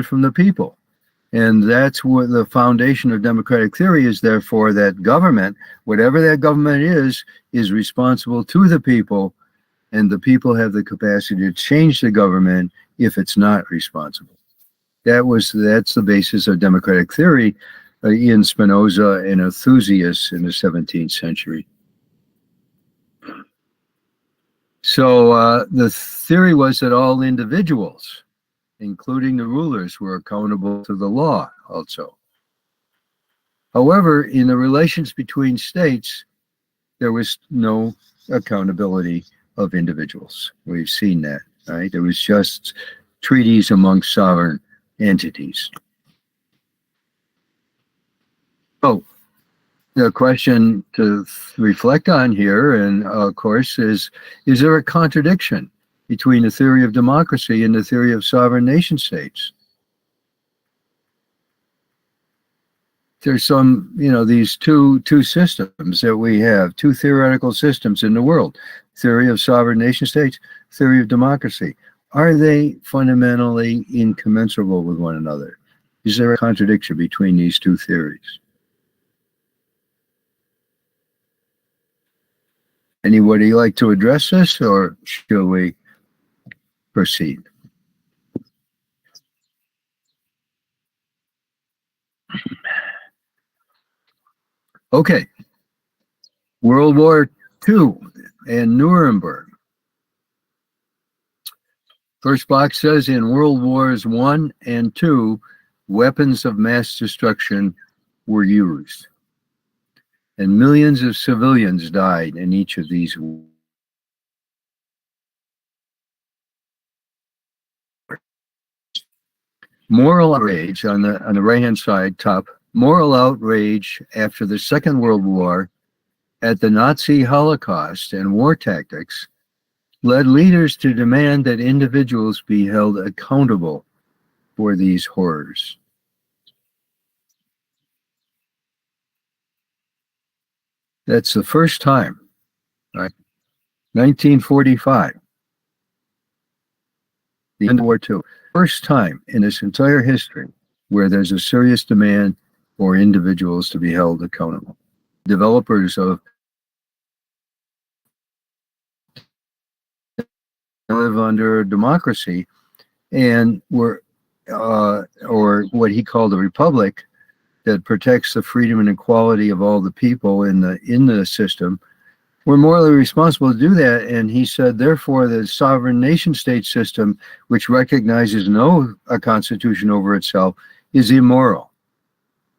from the people. And that's what the foundation of democratic theory is, therefore, that government, whatever that government is responsible to the people, and the people have the capacity to change the government if it's not responsible. That's the basis of democratic theory in Spinoza and Althusius in the 17th century. So the theory was that all individuals, including the rulers, were accountable to the law also. However, in the relations between states, there was no accountability of individuals. We've seen that, right? There was just treaties among sovereign entities. So the question to reflect on here, and of course, is there a contradiction between the theory of democracy and the theory of sovereign nation states? There's some, these two systems that we have, two theoretical systems in the world, theory of sovereign nation states, theory of democracy. Are they fundamentally incommensurable with one another? Is there a contradiction between these two theories? Anybody like to address this, or shall we proceed? Okay. World War II and Nuremberg. First box says in World Wars I and II, weapons of mass destruction were used, and millions of civilians died in each of these wars. Moral outrage on the right-hand side, top, moral outrage after the Second World War at the Nazi Holocaust and war tactics led leaders to demand that individuals be held accountable for these horrors. That's the first time, right? 1945, the end of War II. First time in this entire history where there's a serious demand for individuals to be held accountable. Developers of live under democracy and were, or what he called a republic that protects the freedom and equality of all the people in the system, were morally responsible to do that. And he said, therefore, the sovereign nation state system, which recognizes a constitution over itself, is immoral.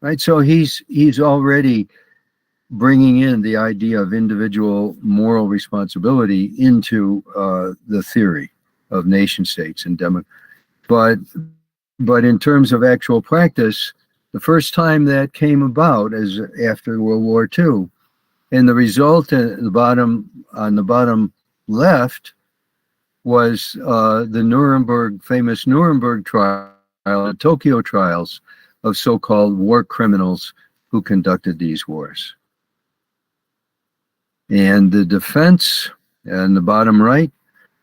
Right? So he's already bringing in the idea of individual moral responsibility into the theory of nation states and but in terms of actual practice, the first time that came about is after World War II. And the result on the bottom left was the famous Nuremberg trial, the Tokyo trials of so-called war criminals who conducted these wars. And the defense, on the bottom right,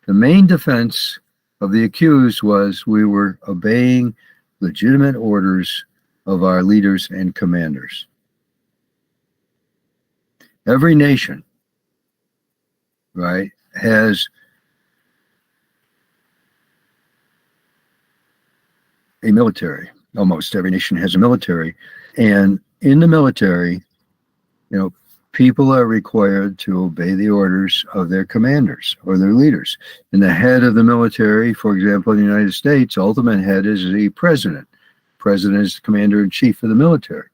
the main defense of the accused was we were obeying legitimate orders of our leaders and commanders. Every nation, right, has a military. Almost every nation has a military. And in the military, people are required to obey the orders of their commanders or their leaders. And the head of the military, for example, in the United States, ultimate head is the president. President is the commander-in-chief of the military.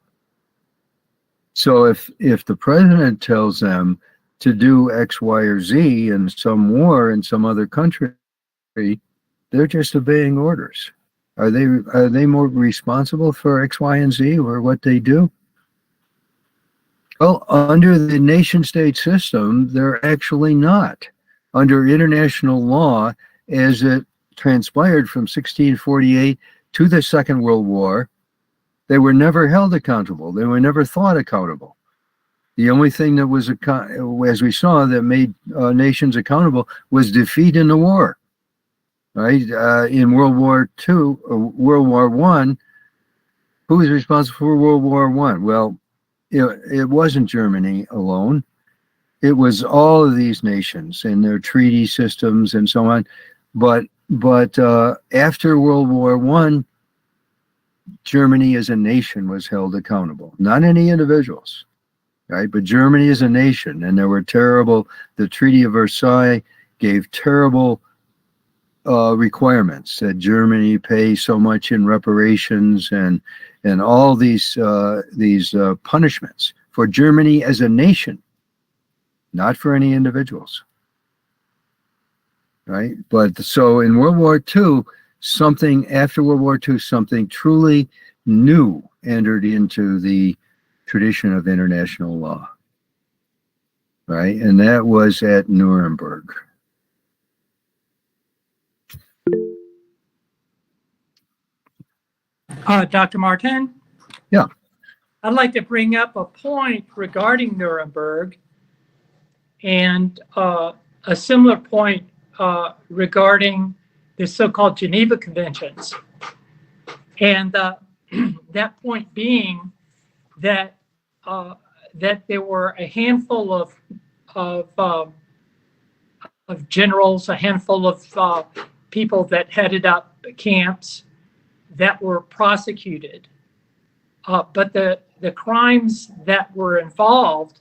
So if the president tells them to do X, Y, or Z in some war in some other country, they're just obeying orders. Are they more responsible for X, Y, and Z or what they do? Well, under the nation-state system, they're actually not. Under international law, as it transpired from 1648 to the Second World War, they were never held accountable. They were never thought accountable. The only thing that was, as we saw, that made nations accountable was defeat in the war. right? In World War II, World War One, who was responsible for World War One? Well, it wasn't Germany alone. It was all of these nations and their treaty systems and so on. But after World War One, Germany as a nation was held accountable, not any individuals, right? But Germany as a nation, and there were terrible. The Treaty of Versailles gave terrible requirements that Germany pay so much in reparations and all these punishments for Germany as a nation, not for any individuals, right? But so in World War II, after World War II, something truly new entered into the tradition of international law, right? And that was at Nuremberg. Dr. Martin? Yeah. I'd like to bring up a point regarding Nuremberg and a similar point regarding the so-called Geneva Conventions. And that point being that there were a handful of generals, a handful of people that headed up camps that were prosecuted. But the crimes that were involved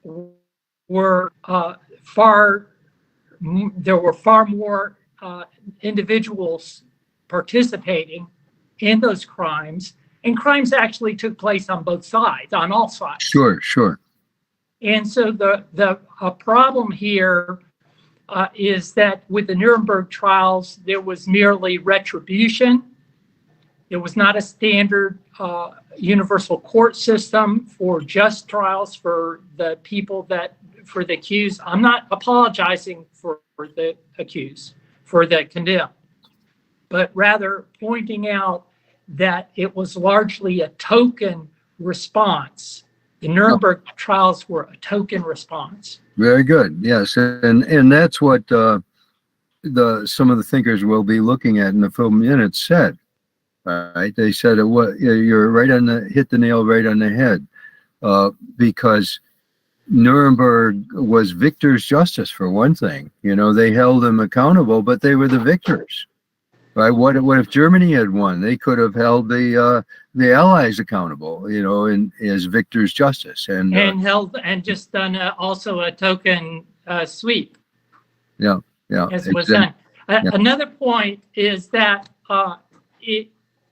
were there were far more individuals participating in those crimes, and crimes actually took place on both sides, on all sides. Sure. And so the problem here is that with the Nuremberg trials, there was merely retribution. There was not a standard universal court system for just trials for the people for the accused. I'm not apologizing for the accused, for the condemned, but rather pointing out that it was largely a token response. The Nuremberg trials were a token response. Very good. Yes, and that's what some of the thinkers will be looking at in the film minutes said. Right? They said you're hit the nail right on the head, because Nuremberg was victor's justice for one thing. They held them accountable, but they were the victors. Right? What if Germany had won? They could have held the Allies accountable, as victor's justice, and just done also a token sweep. Yeah. As was done. Another point is that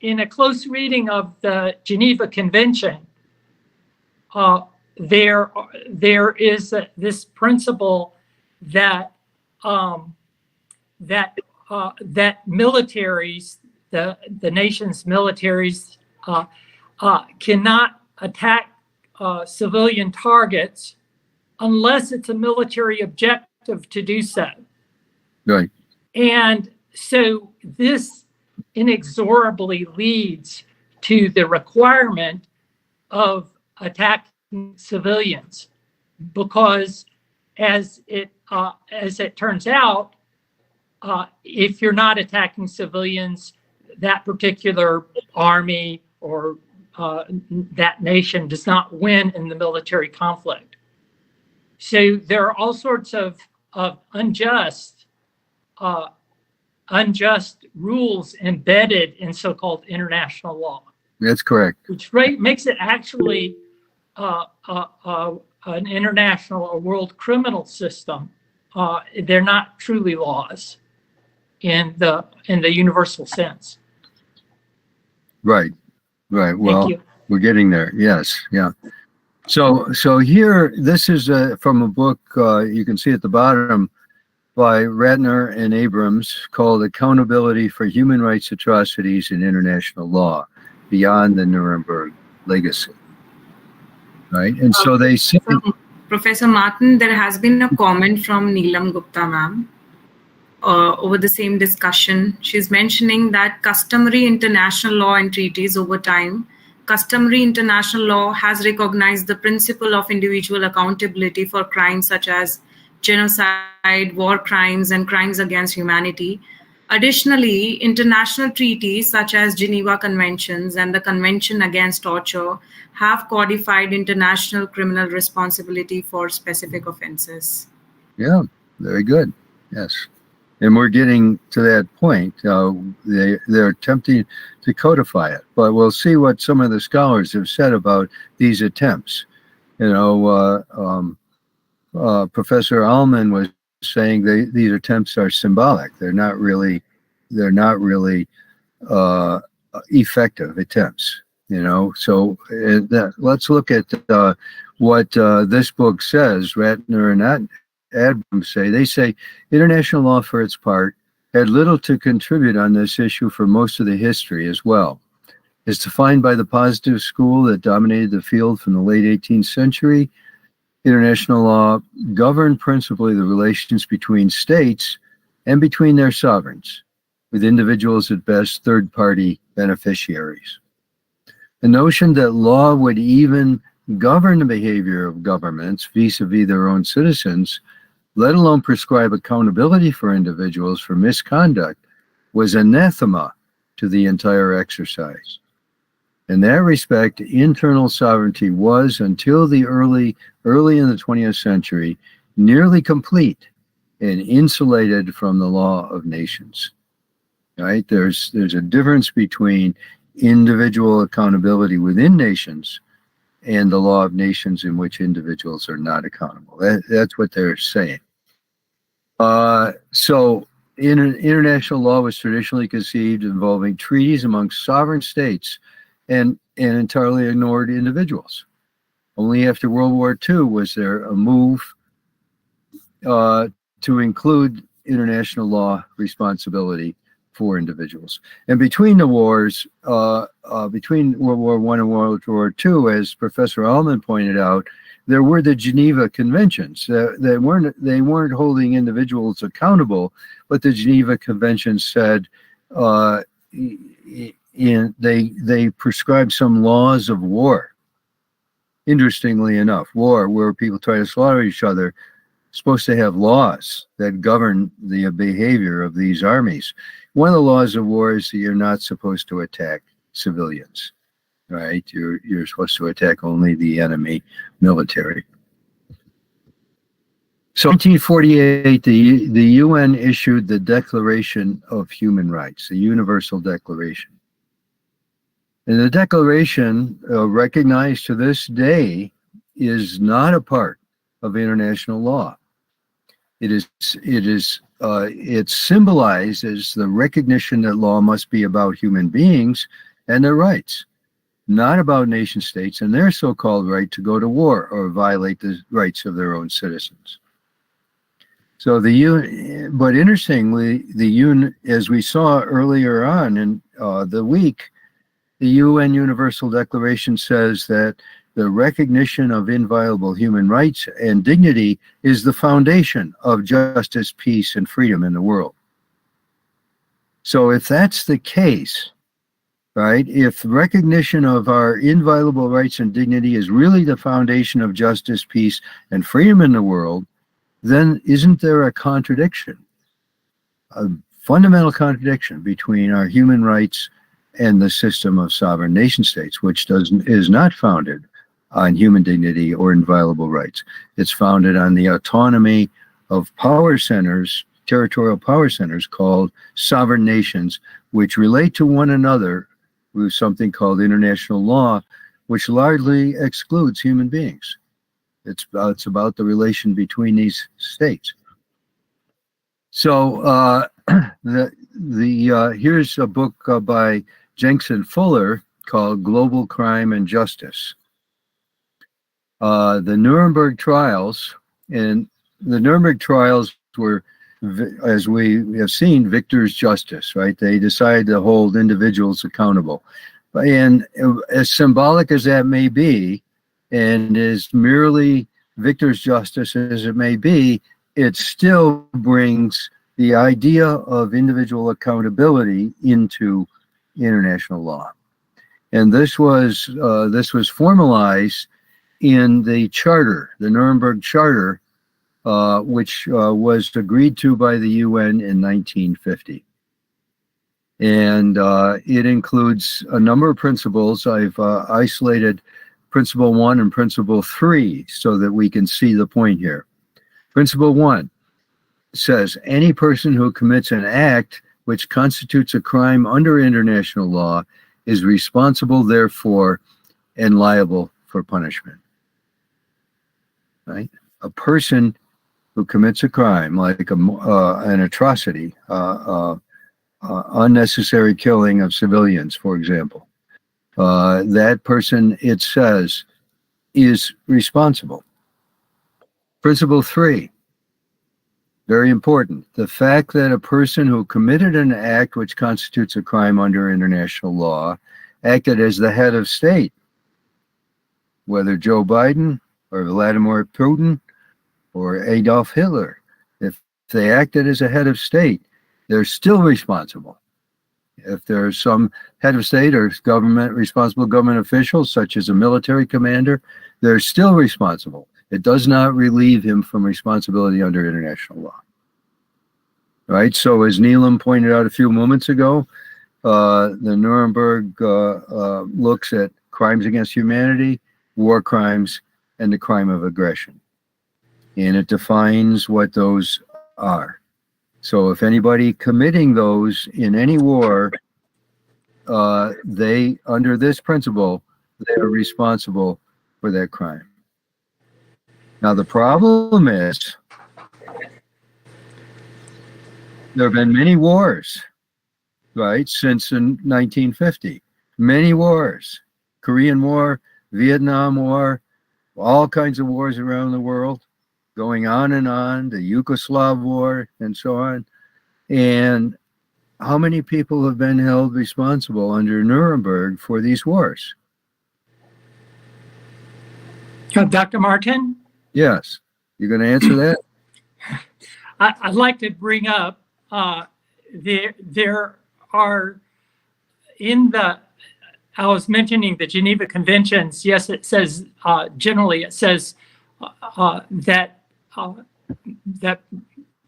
in a close reading of the Geneva Convention, there is this principle that militaries, the nation's militaries, cannot attack civilian targets unless it's a military objective to do so. Right. And so this inexorably leads to the requirement of attacking civilians, because as it turns out, if you're not attacking civilians, that particular army or that nation does not win in the military conflict. So there are all sorts of unjust rules embedded in so-called international law. That's correct. Which makes it actually an international or world criminal system. They're not truly laws in the universal sense. Right. Well, we're getting there. Yes. Yeah. So here, this is from a book you can see at the bottom by Ratner and Abrams called "Accountability for Human Rights Atrocities in International Law Beyond the Nuremberg Legacy." Right, and so they say, Professor Martin, there has been a comment from Neelam Gupta, ma'am, over the same discussion. She's mentioning that customary international law and treaties over time, customary international law has recognized the principle of individual accountability for crimes such as genocide, war crimes, and crimes against humanity. Additionally, international treaties such as Geneva Conventions and the Convention Against Torture have codified international criminal responsibility for specific offenses. Yeah, very good. Yes. And we're getting to that point. They're attempting to codify it, but we'll see what some of the scholars have said about these attempts. You know, Professor Allman was saying these attempts are symbolic. They're not really effective attempts. You know, so let's look at what this book says. Ratner and Abrams say. They say international law, for its part, had little to contribute on this issue for most of the history as well. As defined by the positive school that dominated the field from the late 18th century, international law governed principally the relations between states and between their sovereigns, with individuals at best third-party beneficiaries. The notion that law would even govern the behavior of governments vis-a-vis their own citizens, let alone prescribe accountability for individuals for misconduct, was anathema to the entire exercise. In that respect, internal sovereignty was, until the early in the 20th century, nearly complete and insulated from the law of nations. Right? There's a difference between individual accountability within nations and the law of nations in which individuals are not accountable. That's what they're saying. So international law was traditionally conceived involving treaties amongst sovereign states and entirely ignored individuals. Only after World War II was there a move to include international law responsibility for individuals. And between the wars, between World War I and World War II, as Professor Allman pointed out, there were the Geneva Conventions. They weren't holding individuals accountable, but the Geneva Conventions said they prescribed some laws of war. Interestingly enough, war where people try to slaughter each other, supposed to have laws that govern the behavior of these armies. One of the laws of war is that you're not supposed to attack civilians. Right? You're supposed to attack only the enemy military. So in 1948, the UN issued the Declaration of Human Rights, the Universal Declaration. And the Declaration, recognized to this day, is not a part of international law. It's symbolized as the recognition that law must be about human beings and their rights, not about nation states and their so-called right to go to war or violate the rights of their own citizens. So but interestingly, as we saw earlier on in the week, the UN Universal Declaration says that the recognition of inviolable human rights and dignity is the foundation of justice, peace, and freedom in the world. So if that's the case, right, if recognition of our inviolable rights and dignity is really the foundation of justice, peace, and freedom in the world, then isn't there a contradiction, a fundamental contradiction between our human rights and the system of sovereign nation states, which is not founded on human dignity or inviolable rights. It's founded on the autonomy of power centers, territorial power centers called sovereign nations, which relate to one another with something called international law, which largely excludes human beings. It's about the relation between these states. So here's a book by Jenks and Fuller called Global Crime and Justice. The Nuremberg trials, and the Nuremberg trials were, as we have seen, victor's justice, right? They decided to hold individuals accountable. And as symbolic as that may be, and as merely victor's justice as it may be, it still brings the idea of individual accountability into international law. And this was formalized in the charter, the Nuremberg Charter which was agreed to by the UN in 1950. And it includes a number of principles. I've isolated Principle 1 and Principle 3 so that we can see the point here. Principle 1 says any person who commits an act which constitutes a crime under international law is responsible, therefore, and liable for punishment. Right? A person who commits a crime, like an atrocity, unnecessary killing of civilians, for example, that person, it says, is responsible. Principle 3, very important. The fact that a person who committed an act which constitutes a crime under international law acted as the head of state, whether Joe Biden or Vladimir Putin or Adolf Hitler, if they acted as a head of state, they're still responsible. If there's some head of state or responsible government officials, such as a military commander, they're still responsible. It does not relieve him from responsibility under international law. Right? So as Neelam pointed out a few moments ago, the Nuremberg looks at crimes against humanity, war crimes, and the crime of aggression. And it defines what those are. So if anybody committing those in any war, they, under this principle, they are responsible for that crime. Now the problem is, there have been many wars, right, since 1950. Many wars. Korean War, Vietnam War, all kinds of wars around the world, going on, the Yugoslav War, and so on. And how many people have been held responsible under Nuremberg for these wars? Dr. Martin? Yes. You're going to answer that? I'd like to bring up, there are, I was mentioning the Geneva Conventions. Yes, it says, generally it says that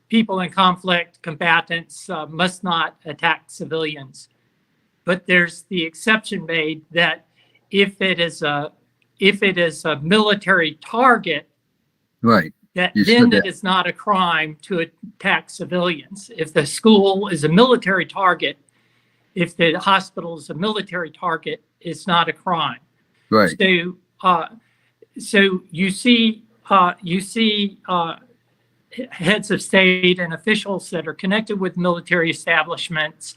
people in conflict, combatants, must not attack civilians. But there's the exception made that if it is a military target, right, then it is not a crime to attack civilians. If the school is a military target, if the hospital is a military target, it's not a crime. Right. So you see heads of state and officials that are connected with military establishments.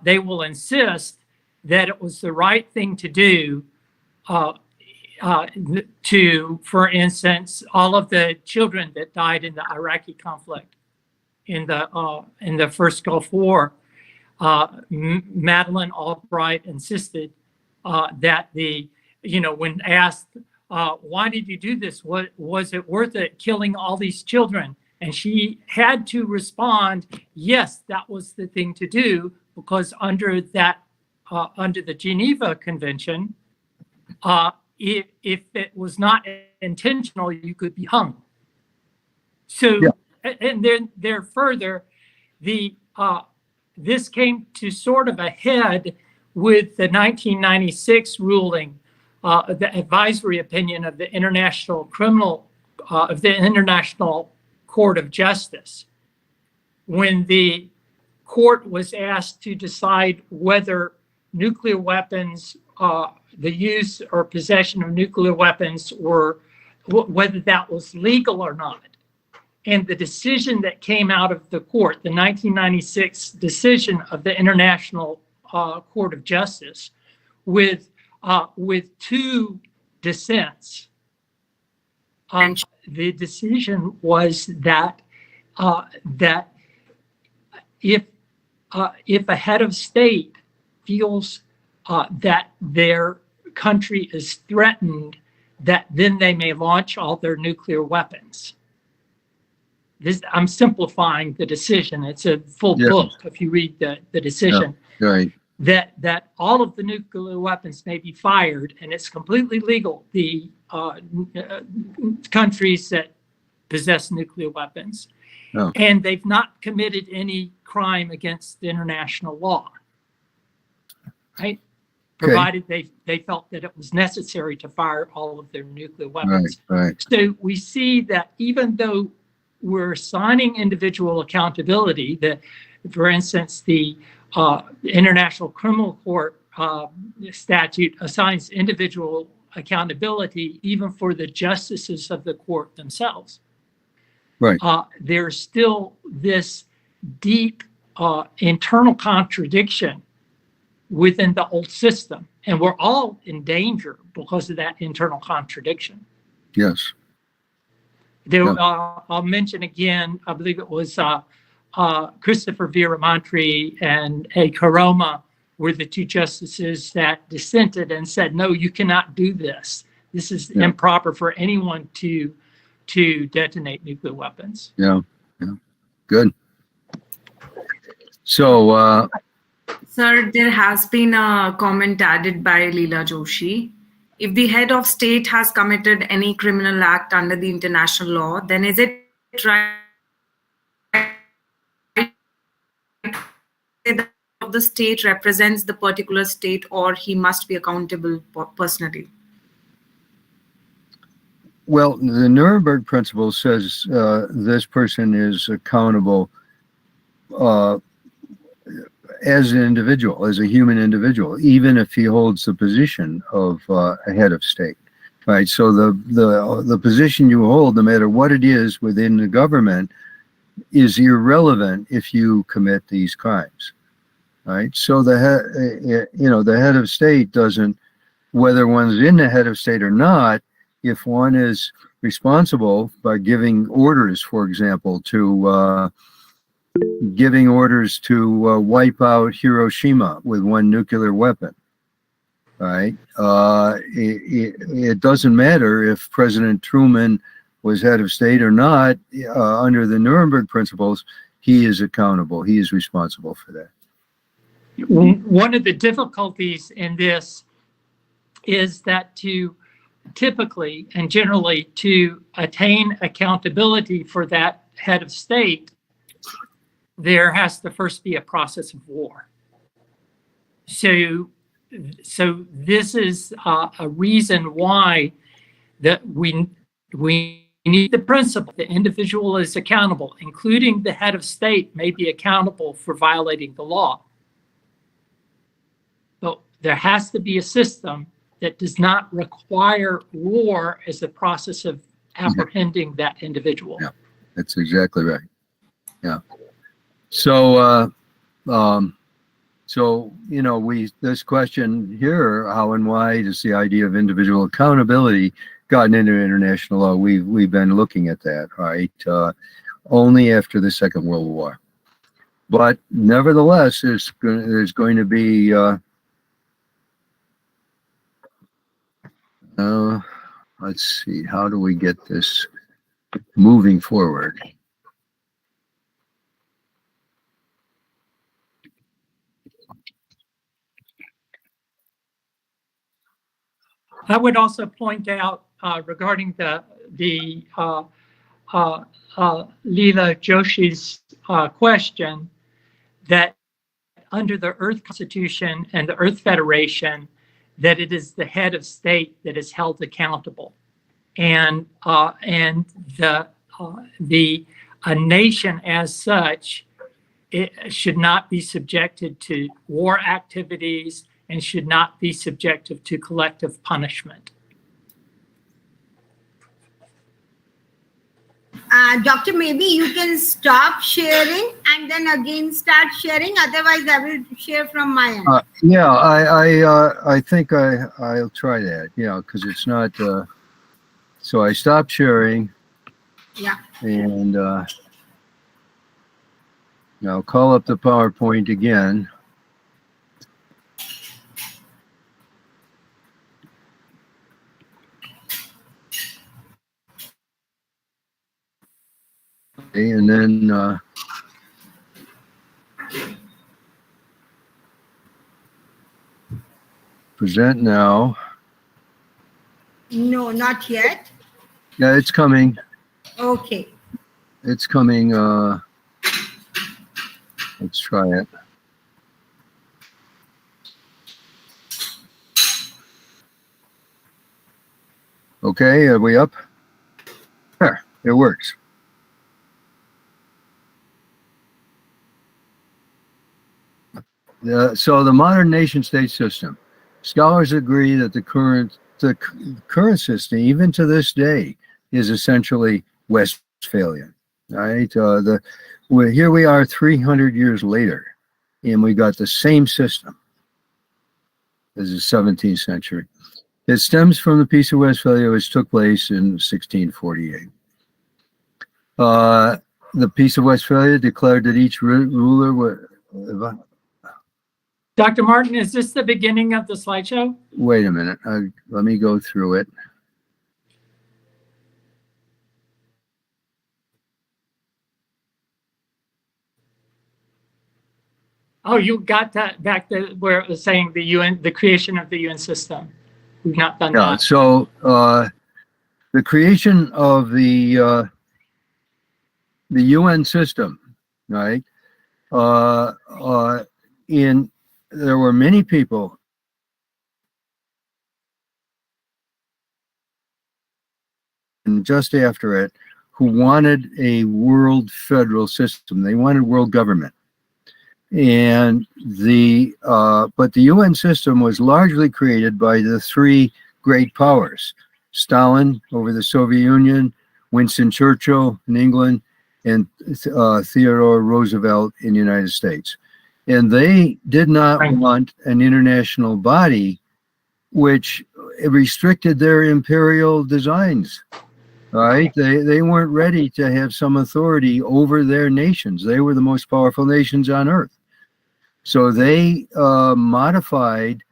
They will insist that it was the right thing to do to, for instance, all of the children that died in the Iraqi conflict in the first Gulf War. Madeleine Albright insisted that when asked, why did you do this? Was it worth it killing all these children? And she had to respond, yes, that was the thing to do, because under the Geneva Convention, if it was not intentional, you could be hung. So, yeah. And then there further, this came to sort of a head with the 1996 ruling, the advisory opinion of the International Court of Justice, when the court was asked to decide whether nuclear weapons, the use or possession of nuclear weapons, whether that was legal or not. And the decision that came out of the court, the 1996 decision of the International Court of Justice, with two dissents, the decision was that if a head of state feels that their country is threatened, that then they may launch all their nuclear weapons. I'm simplifying the decision. It's a full book if you read the decision. Yeah. Right. That all of the nuclear weapons may be fired, and it's completely legal. The countries that possess nuclear weapons. Oh. And they've not committed any crime against international law, right? Provided they felt that it was necessary to fire all of their nuclear weapons. Right. So we see that even though we're assigning individual accountability, that, for instance, the International Criminal Court statute assigns individual accountability even for the justices of the court themselves. Right. There's still this deep internal contradiction within the old system, and we're all in danger because of that internal contradiction. Yes. I'll mention again, I believe it was Christopher Viramonte and A. Karoma were the two justices that dissented and said, no, you cannot do this. This is improper for anyone to detonate nuclear weapons. Yeah. Good. So, Sir, there has been a comment added by Leela Joshi. If the head of state has committed any criminal act under the international law, then is it right that the of the state represents the particular state, or he must be accountable personally? well, the Nuremberg principle says this person is accountable as an individual, as a human individual, even if he holds the position of a head of state, right? So the position you hold, no matter what it is within the government, is irrelevant if you commit these crimes, right? So the head of state doesn't, whether one's in the head of state or not, if one is responsible by giving orders, for example, to wipe out Hiroshima with one nuclear weapon, right? It doesn't matter if President Truman was head of state or not. Under the Nuremberg principles, he is accountable. He is responsible for that. One of the difficulties in this is that to typically and generally to attain accountability for that head of state, there has to first be a process of war. So this is a reason why that we need the principle. The individual is accountable, including the head of state may be accountable for violating the law. But there has to be a system that does not require war as the process of apprehending that individual. Yeah, that's exactly right. Yeah. So, this question here, how and why does the idea of individual accountability gotten into international law? We've been looking at that, right? Only after the Second World War, but nevertheless, there's going to be. Let's see, how do we get this moving forward? I would also point out regarding the Leela Joshi's question that under the Earth Constitution and the Earth Federation, that it is the head of state that is held accountable, and a nation as such, it should not be subjected to war activities and should not be subjected to collective punishment. Doctor, maybe you can stop sharing and then again start sharing. Otherwise, I will share from my end. I think I'll try that. Yeah, because it's not. So I stopped sharing. Yeah. And now call up the PowerPoint again. Okay, and then present now. No, not yet. Yeah, it's coming. Okay. It's coming. Let's try it. Okay, are we up? There, it works. So the modern nation-state system. Scholars agree that the current system, even to this day, is essentially Westphalian. Right? Here we are 300 years later, and we got the same system as the 17th century. It stems from the Peace of Westphalia, which took place in 1648. The Peace of Westphalia declared that each ruler would. Dr. Martin, is this the beginning of the slideshow? Wait a minute. Let me go through it. Oh, you got that back to where it was saying the UN, the creation of the UN system. We've not done Yeah. that. So the creation of the UN system, right? There were many people and just after it who wanted a world federal system. They wanted world government. And but the UN system was largely created by the three great powers: Stalin over the Soviet Union, Winston Churchill in England, and Theodore Roosevelt in the United States. And they did not want an international body which restricted their imperial designs. Right? They weren't ready to have some authority over their nations. They were the most powerful nations on earth. So they modified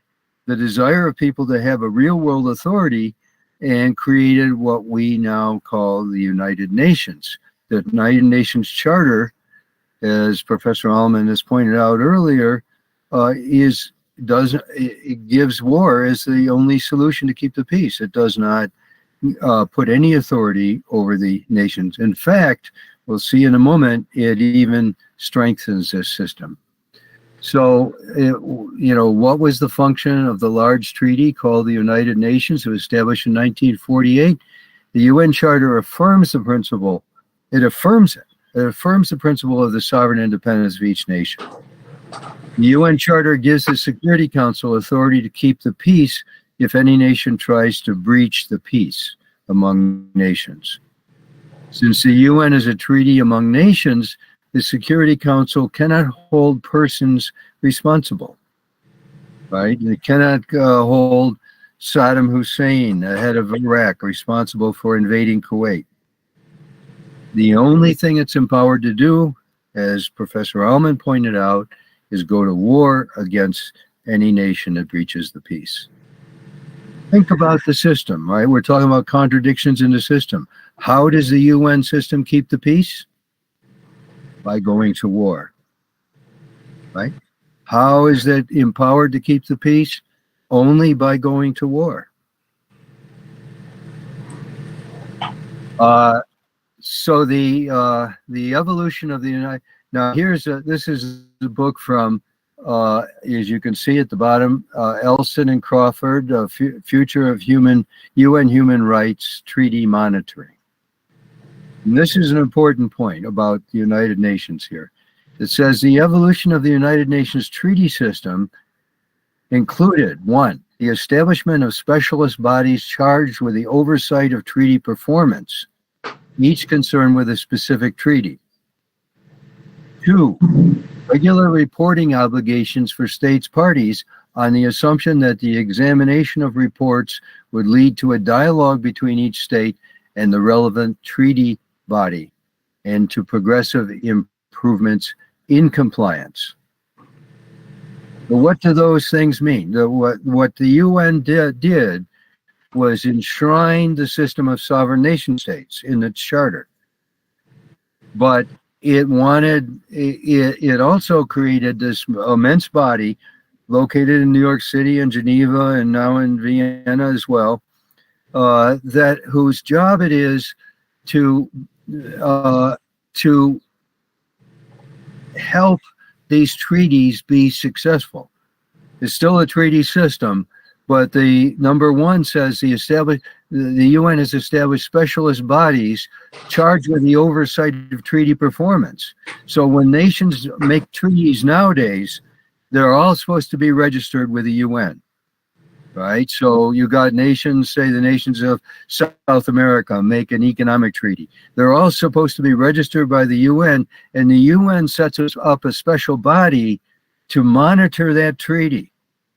the desire of people to have a real world authority and created what we now call the United Nations. The United Nations Charter, as Professor Allman has pointed out earlier, it gives war as the only solution to keep the peace. It does not put any authority over the nations. In fact, we'll see in a moment, it even strengthens this system. So, what was the function of the large treaty called the United Nations? It was established in 1948. The UN Charter affirms the principle. It affirms it. It affirms the principle of the sovereign independence of each nation. The UN Charter gives the Security Council authority to keep the peace if any nation tries to breach the peace among nations. Since the UN is a treaty among nations, the Security Council cannot hold persons responsible, right? It cannot hold Saddam Hussein, the head of Iraq, responsible for invading Kuwait. The only thing it's empowered to do, as Professor Allman pointed out, is go to war against any nation that breaches the peace. Think about the system, right? We're talking about contradictions in the system. How does the UN system keep the peace? By going to war, right? How is it empowered to keep the peace? Only by going to war. So the evolution of the United. Now this is the book from as you can see at the bottom, Elson and Crawford, Future of UN Human Rights Treaty Monitoring. And this is an important point about the United Nations here. It says the evolution of the United Nations treaty system included, 1, the establishment of specialist bodies charged with the oversight of treaty performance, each concerned with a specific treaty. 2, regular reporting obligations for states parties on the assumption that the examination of reports would lead to a dialogue between each state and the relevant treaty body and to progressive improvements in compliance. But what do those things mean? What the UN did was enshrine the system of sovereign nation states in its charter. But it also created this immense body located in New York City and Geneva and now in Vienna as well, whose job it is to to help these treaties be successful. It's still a treaty system, but the number one says the UN has established specialist bodies charged with the oversight of treaty performance. So when nations make treaties nowadays, they're all supposed to be registered with the UN, right? So you got nations, say the nations of South America make an economic treaty. They're all supposed to be registered by the UN, and the UN sets us up a special body to monitor that treaty,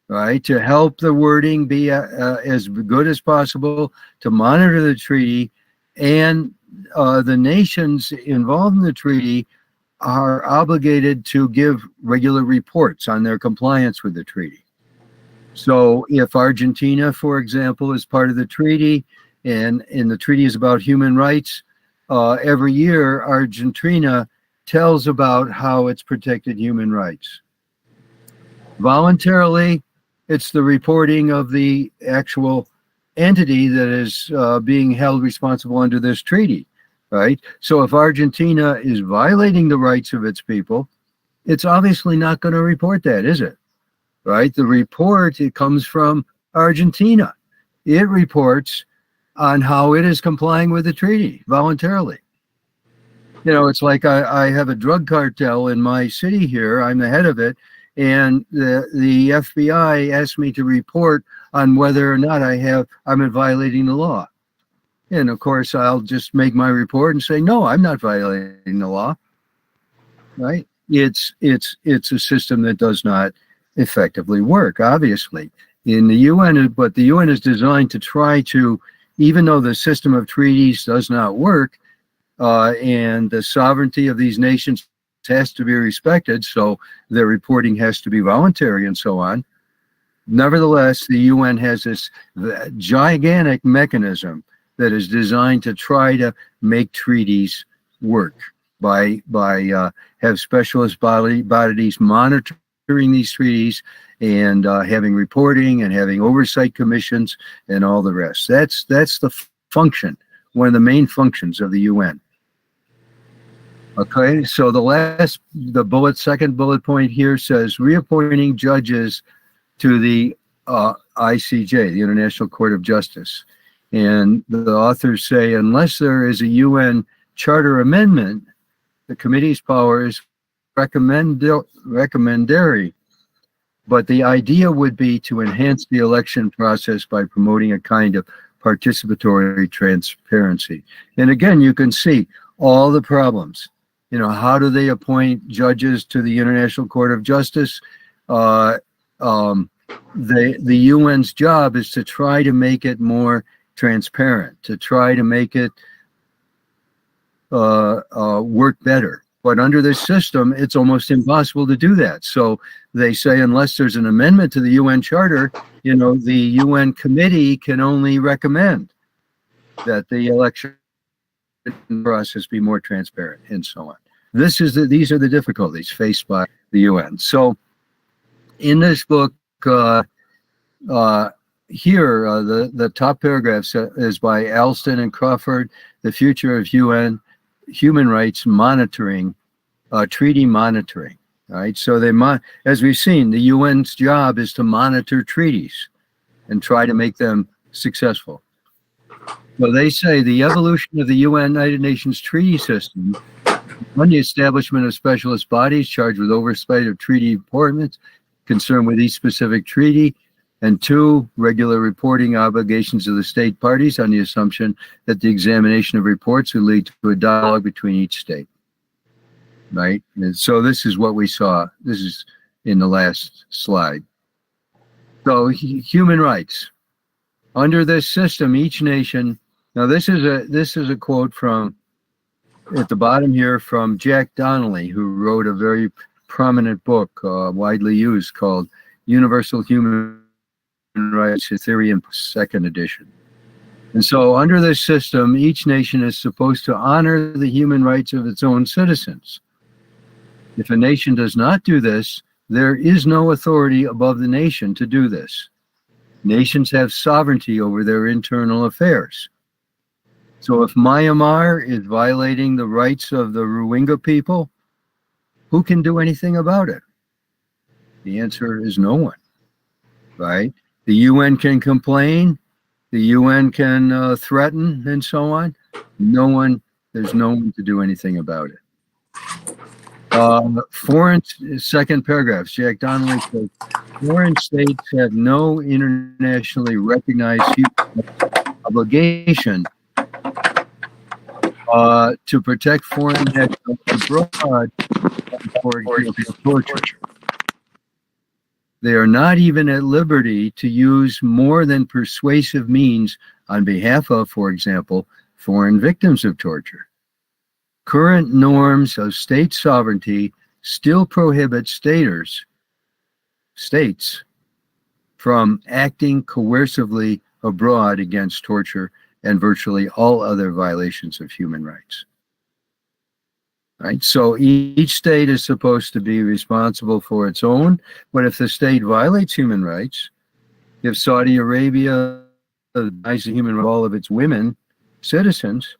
right? To help the wording be as good as possible, to monitor the treaty, and the nations involved in the treaty are obligated to give regular reports on their compliance with the treaty. So if Argentina, for example, is part of the treaty, and the treaty is about human rights, every year Argentina tells about how it's protected human rights. Voluntarily, it's the reporting of the actual entity that is being held responsible under this treaty, right? So if Argentina is violating the rights of its people, it's obviously not going to report that, is it? Right? The report, it comes from Argentina. It reports on how it is complying with the treaty voluntarily. You know, it's like I have a drug cartel in my city here. I'm the head of it. And the FBI asked me to report on whether or not I'm violating the law. And of course, I'll just make my report and say, no, I'm not violating the law. Right? It's a system that does not effectively work, obviously. In the UN, but the UN is designed to try to, even though the system of treaties does not work, and the sovereignty of these nations has to be respected, so their reporting has to be voluntary and so on. Nevertheless, the UN has this gigantic mechanism that is designed to try to make treaties work by have specialist bodies monitoring these treaties and having reporting and having oversight commissions and all the rest. That's the function, one of the main functions of the UN. Okay, so second bullet point here says reappointing judges to the ICJ, the International Court of Justice. And the authors say, unless there is a UN charter amendment, the committee's power is recommendatory. But the idea would be to enhance the election process by promoting a kind of participatory transparency. And again, you can see all the problems. You know, how do they appoint judges to the International Court of Justice? The UN's job is to try to make it more transparent, to try to make it work better. But under this system, it's almost impossible to do that. So they say unless there's an amendment to the UN Charter, you know, the UN committee can only recommend that the election process be more transparent and so on. These are the difficulties faced by the UN. So in this book, here, the top paragraph is by Alston and Crawford, The Future of UN Human Rights Monitoring, Treaty Monitoring. Right? So as we've seen, the UN's job is to monitor treaties and try to make them successful. Well, they say the evolution of the United Nations treaty system, one, the establishment of specialist bodies charged with oversight of treaty performance concerned with each specific treaty, and two, regular reporting obligations of the state parties on the assumption that the examination of reports will lead to a dialogue between each state. Right? And so this is what we saw. This is in the last slide. So human rights. Under this system, each nation. Now this is a quote from at the bottom here from Jack Donnelly, who wrote a very prominent book, widely used, called Universal Human Rights: A Theory in Second Edition. And so under this system, each nation is supposed to honor the human rights of its own citizens. If a nation does not do this, there is no authority above the nation to do this. Nations have sovereignty over their internal affairs. So if Myanmar is violating the rights of the Rohingya people, who can do anything about it? The answer is no one, right? The UN can complain, the UN can threaten, and so on. There's no one to do anything about it. Second paragraph, Jack Donnelly says, foreign states have no internationally recognized human obligation to protect foreign nationals abroad, for example, torture. They are not even at liberty to use more than persuasive means on behalf of, for example, foreign victims of torture. Current norms of state sovereignty still prohibit states from acting coercively abroad against torture and virtually all other violations of human rights. Right? So each state is supposed to be responsible for its own, but if the state violates human rights, if Saudi Arabia denies the human rights of all of its women, citizens,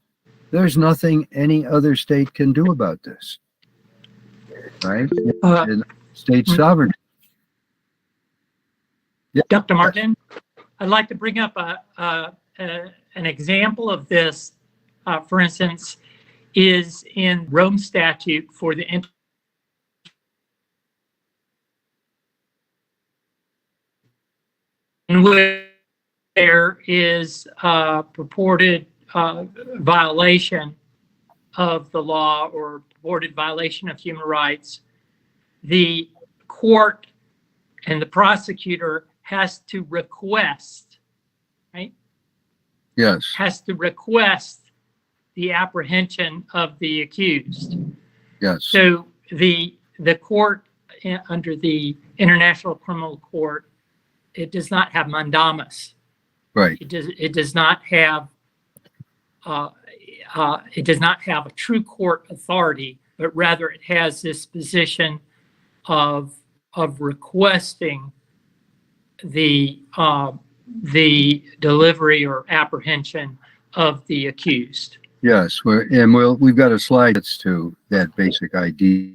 there's nothing any other state can do about this. Right? State sovereignty. Yeah. Dr. Martin, I'd like to bring up an example of this, for instance, is in Rome Statute for the in which there is a purported violation of the law or purported violation of human rights. The court and the prosecutor has to request, right? Yes. Has to request the apprehension of the accused. Yes. So the court under the International Criminal Court, it does not have mandamus. Right. It does not have a true court authority, but rather it has this position of requesting the delivery or apprehension of the accused. Yes, we've got a slide that's to that basic idea.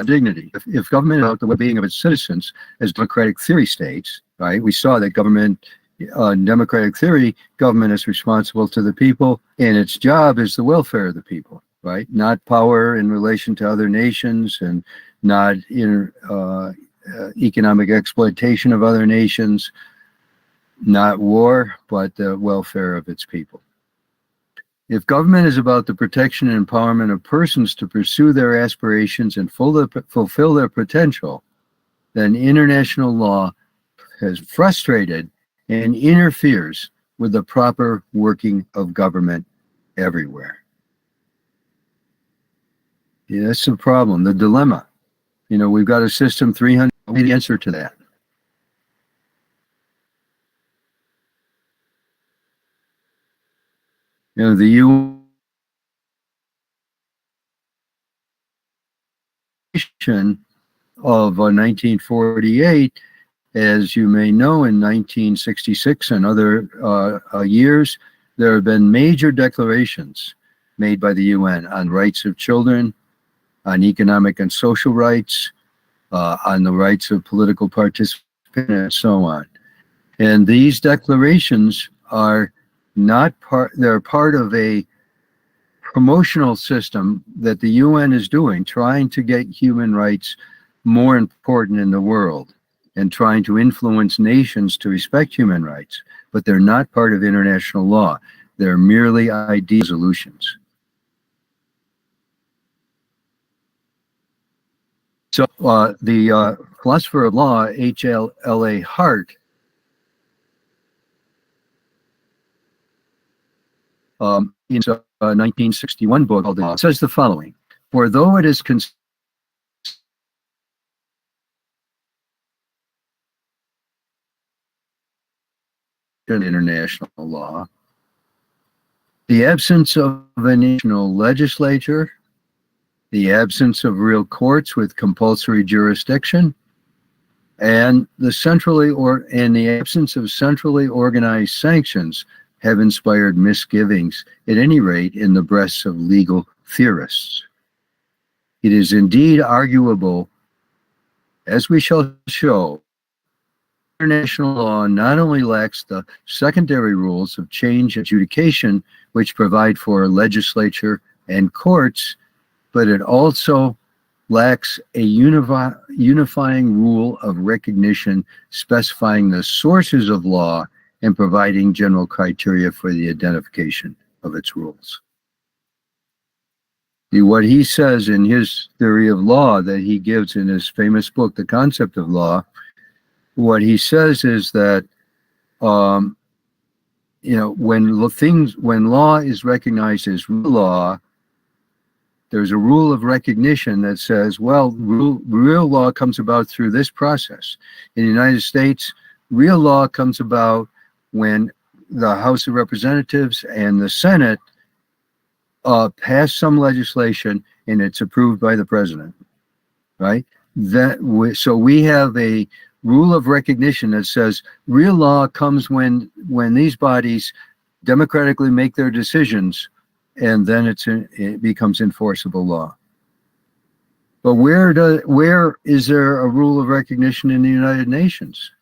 Dignity. If government about the well-being of its citizens, as democratic theory states, right? We saw that democratic theory, government is responsible to the people, and its job is the welfare of the people, right? Not power in relation to other nations, and not economic exploitation of other nations, not war, but the welfare of its people. If government is about the protection and empowerment of persons to pursue their aspirations and fulfill their potential, then international law has frustrated and interferes with the proper working of government everywhere. Yeah, that's the problem, the dilemma. We've got a system 300, the answer to that. The UN of 1948, as you may know, in 1966 and other years, there have been major declarations made by the UN on rights of children, on economic and social rights, on the rights of political participants, and so on. And these declarations are they're part of a promotional system that the UN is doing, trying to get human rights more important in the world and trying to influence nations to respect human rights. But they're not part of international law. They're merely idea solutions. So the philosopher of law, H.L.A. Hart, in his 1961 book called says the following: for though it is international law, the absence of a national legislature the absence of real courts with compulsory jurisdiction, and the absence of centrally organized sanctions have inspired misgivings, at any rate, in the breasts of legal theorists. It is indeed arguable, as we shall show, international law not only lacks the secondary rules of change adjudication, which provide for a legislature and courts, but it also lacks a unifying rule of recognition specifying the sources of law and providing general criteria for the identification of its rules. What he says in his theory of law that he gives in his famous book, The Concept of Law, what he says is that when law is recognized as real law, there's a rule of recognition that says, well, real law comes about through this process. In the United States, real law comes about when the House of Representatives and the Senate pass some legislation and it's approved by the president, right? So we have a rule of recognition that says real law comes when these bodies democratically make their decisions, and then it becomes enforceable law. But where is there a rule of recognition in the United Nations?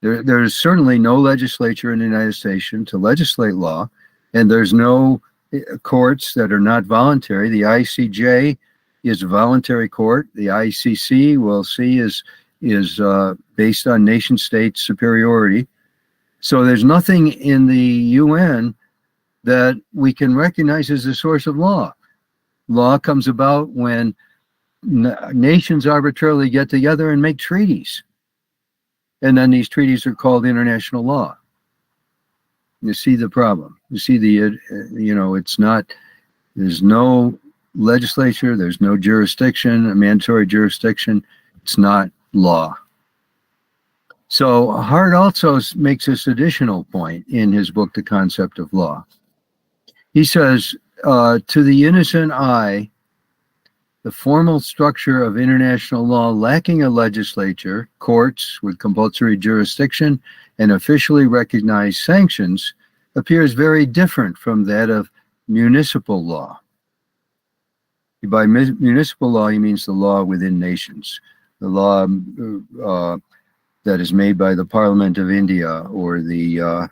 There is certainly no legislature in the United States to legislate law, and there's no courts that are not voluntary. The ICJ is a voluntary court. The ICC, we'll see, is based on nation state superiority. So there's nothing in the UN that we can recognize as the source of law. Law comes about when nations arbitrarily get together and make treaties. And then these treaties are called international law. You see the problem. You see it's not, there's no legislature, there's no jurisdiction, a mandatory jurisdiction. It's not law. So Hart also makes this additional point in his book, The Concept of Law. He says, to the innocent eye, the formal structure of international law lacking a legislature, courts with compulsory jurisdiction, and officially recognized sanctions appears very different from that of municipal law. By municipal law, he means the law within nations, the law that is made by the Parliament of India or the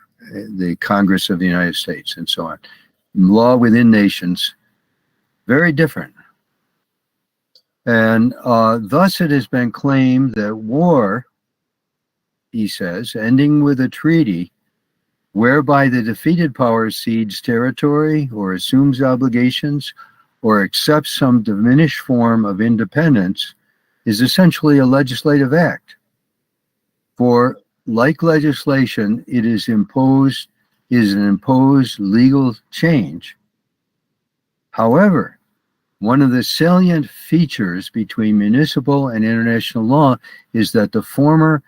Congress of the United States and so on. Law within nations, very different. And thus it has been claimed that war, he says, ending with a treaty whereby the defeated power cedes territory or assumes obligations or accepts some diminished form of independence, is essentially a legislative act. For like legislation, it is an imposed legal change. However, one of the salient features between municipal and international law is that the former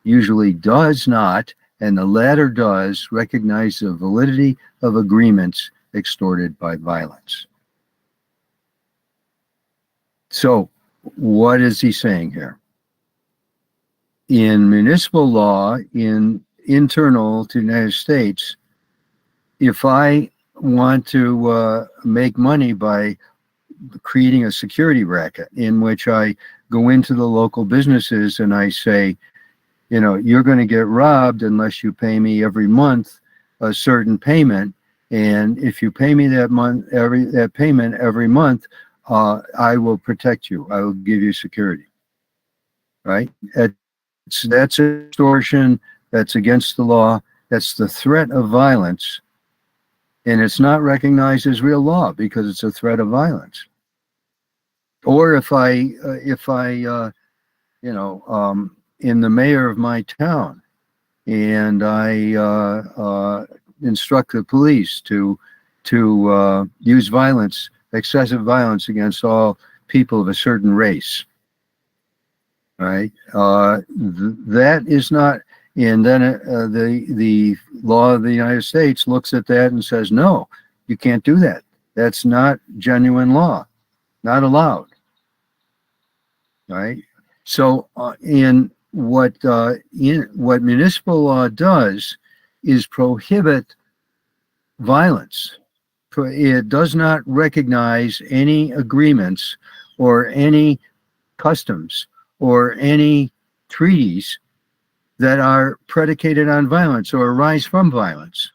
usually does not, and the latter does, recognize the validity of agreements extorted by violence. So, what is he saying here? In municipal law, internal to the United States, if I want to make money by creating a security racket in which I go into the local businesses and I say, you're going to get robbed unless you pay me every month a certain payment, and if you pay me that payment every month, I will protect you. I will give you security. Right? That's extortion. That's against the law. That's the threat of violence. And it's not recognized as real law because it's a threat of violence. Or if I in the mayor of my town, and I instruct the police to use violence, excessive violence against all people of a certain race. Right? That is not. And then the law of the United States looks at that and says, no, you can't do that. That's not genuine law. not allowed. Right? So, what municipal law does is prohibit violence. It does not recognize any agreements or any customs or any treaties that are predicated on violence or arise from violence.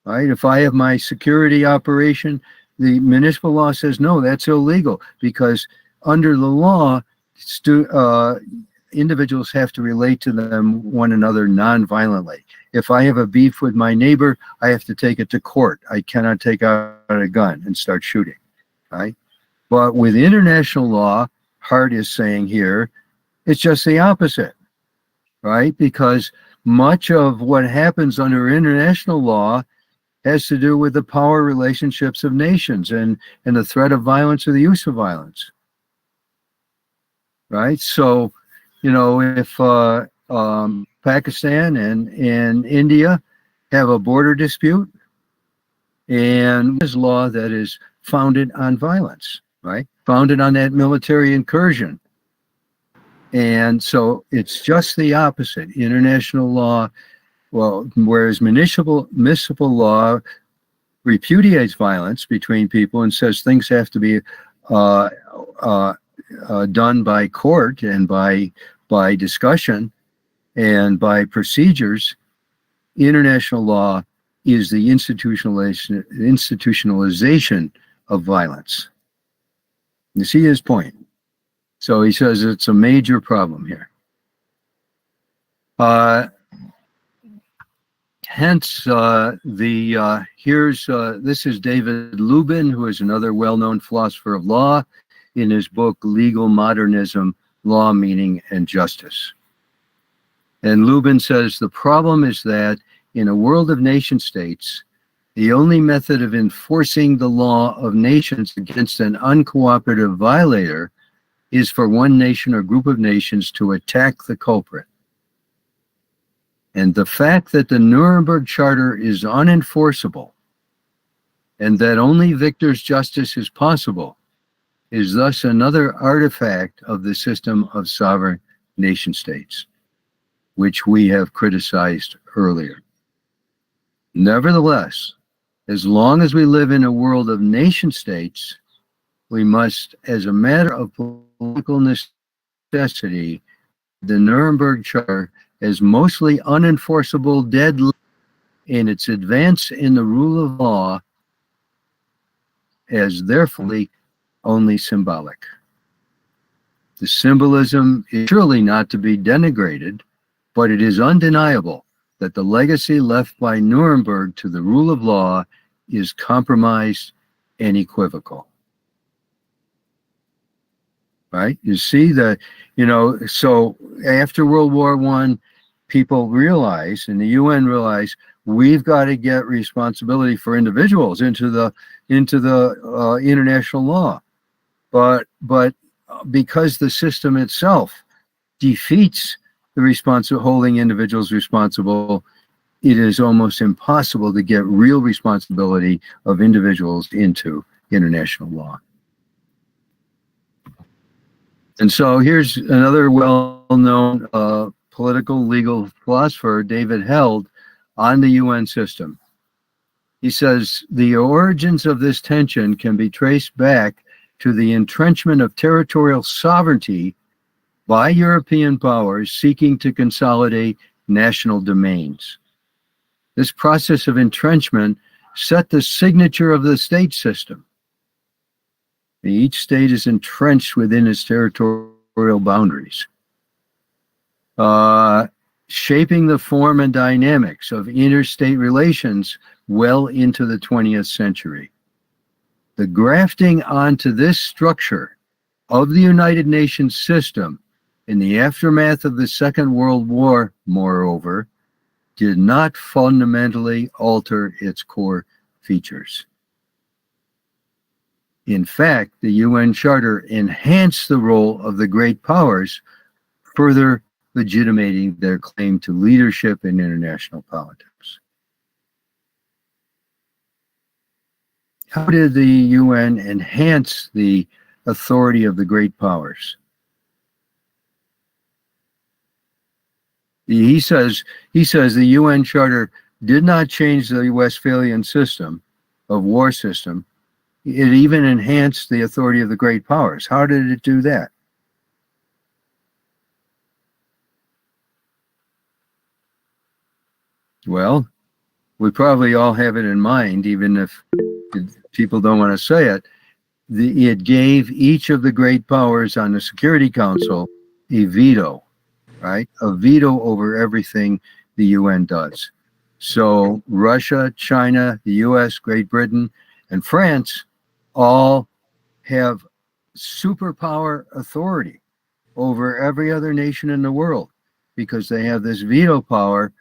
Right? If I have my security operation, the municipal law says no, that's illegal, because under the law, individuals have to relate to one another non-violently. If I have a beef with my neighbor, I have to take it to court. I cannot take out a gun and start shooting. Right? But with international law, Hart is saying here, it's just the opposite. Right? Because much of what happens under international law has to do with the power relationships of nations and the threat of violence or the use of violence. Right? So, if Pakistan and India have a border dispute, and there's law that is founded on violence, right? Founded on that military incursion. And so it's just the opposite. International law, whereas municipal law repudiates violence between people and says things have to be done by court and by discussion and by procedures. International law is the institutionalization of violence. You see his point. So he says it's a major problem here. Hence, this is David Lubin, who is another well-known philosopher of law, in his book Legal Modernism, Law, Meaning, and Justice. And Lubin says the problem is that in a world of nation states, the only method of enforcing the law of nations against an uncooperative violator is for one nation or group of nations to attack the culprit. And the fact that the Nuremberg Charter is unenforceable and that only victor's justice is possible is thus another artifact of the system of sovereign nation states, which we have criticized earlier. Nevertheless, as long as we live in a world of nation states, we must, as a matter of political necessity, the Nuremberg Charter as mostly unenforceable dead in its advance in the rule of law as therefore only symbolic. The symbolism is surely not to be denigrated, but it is undeniable that the legacy left by Nuremberg to the rule of law is compromised and equivocal. Right? You see that, so after World War I, people realize, and the UN realized, we've got to get responsibility for individuals into the international law. But because the system itself defeats the holding individuals responsible, it is almost impossible to get real responsibility of individuals into international law. And so here's another well-known political legal philosopher, David Held, on the UN system. He says, the origins of this tension can be traced back to the entrenchment of territorial sovereignty by European powers seeking to consolidate national domains. This process of entrenchment set the signature of the state system. Each state is entrenched within its territorial boundaries, shaping the form and dynamics of interstate relations well into the 20th century. The grafting onto this structure of the United Nations system in the aftermath of the Second World War, moreover, did not fundamentally alter its core features. In fact, the UN Charter enhanced the role of the great powers, further legitimating their claim to leadership in international politics. How did the UN enhance the authority of the great powers. He says the UN Charter did not change the Westphalian system of war system. It even enhanced the authority of the great powers. How did it do that? Well, we probably all have it in mind, even if people don't want to say it. It gave each of the great powers on the Security Council a veto, right? A veto over everything the UN does. So Russia, China, the US, Great Britain, and France all have superpower authority over every other nation in the world because they have this veto power.